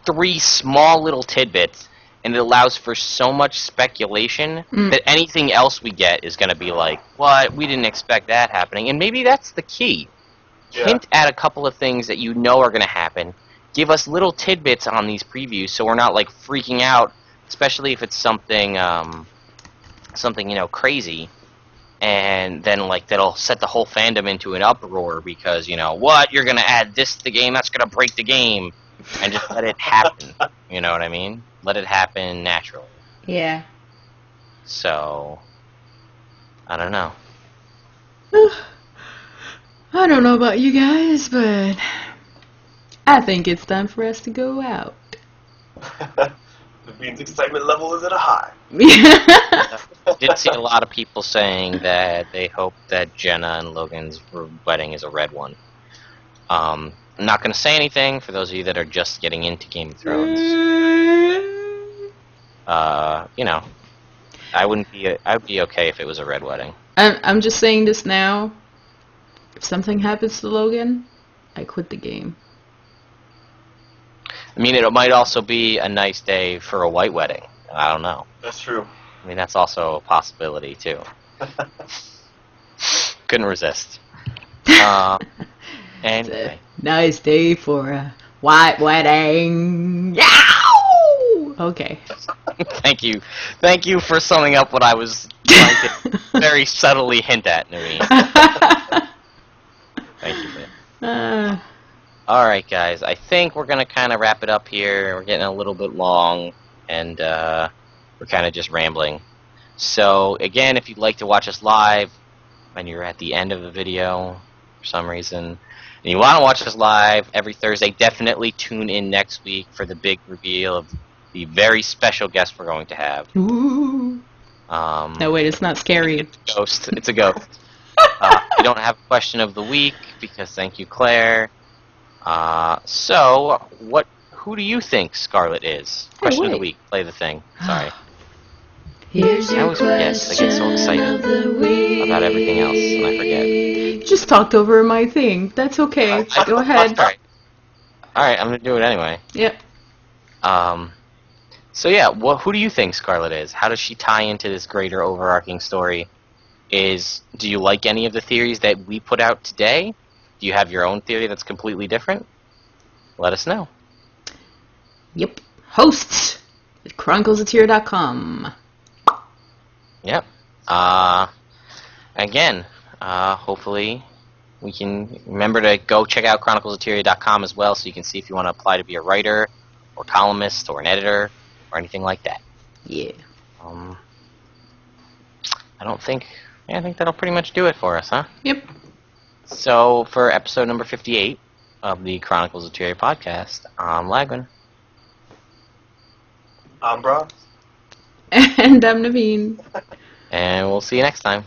3 small little tidbits, and it allows for so much speculation that anything else we get is going to be what? We didn't expect that happening. And maybe that's the key. Yeah. Hint at a couple of things that you know are going to happen. Give us little tidbits on these previews so we're not freaking out, especially if it's something crazy. And then, that'll set the whole fandom into an uproar because, what? You're going to add this to the game? That's going to break the game. And just let it happen. You know what I mean? Let it happen naturally. Yeah. So, I don't know. I don't know about you guys, but I think it's time for us to go out. Naveen's excitement level is at a high. I did see a lot of people saying that they hope that Jenna and Logan's wedding is a red one. I'm not going to say anything for those of you that are just getting into Game of Thrones. I would be okay if it was a red wedding. I'm just saying this now. If something happens to Logan, I quit the game. It might also be a nice day for a white wedding. I don't know. That's true. That's also a possibility, too. Couldn't resist. Anyway. Nice day for a white wedding. Yow! Okay. Thank you. Thank you for summing up what I was trying to very subtly hint at, Naveen. Thank you, man. Alright, guys. I think we're going to kind of wrap it up here. We're getting a little bit long, and we're kind of just rambling. So, again, if you'd like to watch us live, and you're at the end of the video for some reason, and you want to watch us live every Thursday, definitely tune in next week for the big reveal of the very special guest we're going to have. Ooh. No, wait, it's not scary. It's a ghost. It's a ghost. We don't have a question of the week because thank you, Claire. So, who do you think Scarlet is? Question of the week. Play the thing. Sorry. Here's I always forget. I get so excited about everything else, and I forget. You just talked over my thing. That's okay. Go ahead. All right, I'm gonna do it anyway. Yep. So yeah, who do you think Scarlet is? How does she tie into this greater overarching story? Do you like any of the theories that we put out today? Do you have your own theory that's completely different? Let us know. Yep. Hosts at chroniclesateria.com. Yep. Again, hopefully we can remember to go check out chroniclesateria.com as well, so you can see if you want to apply to be a writer or columnist or an editor or anything like that. Yeah. I think that'll pretty much do it for us, huh? Yep. So for episode number 58 of the Chronicles of Tyria podcast, I'm Lagwyn. I'm Bromms. And I'm Naveen. And we'll see you next time.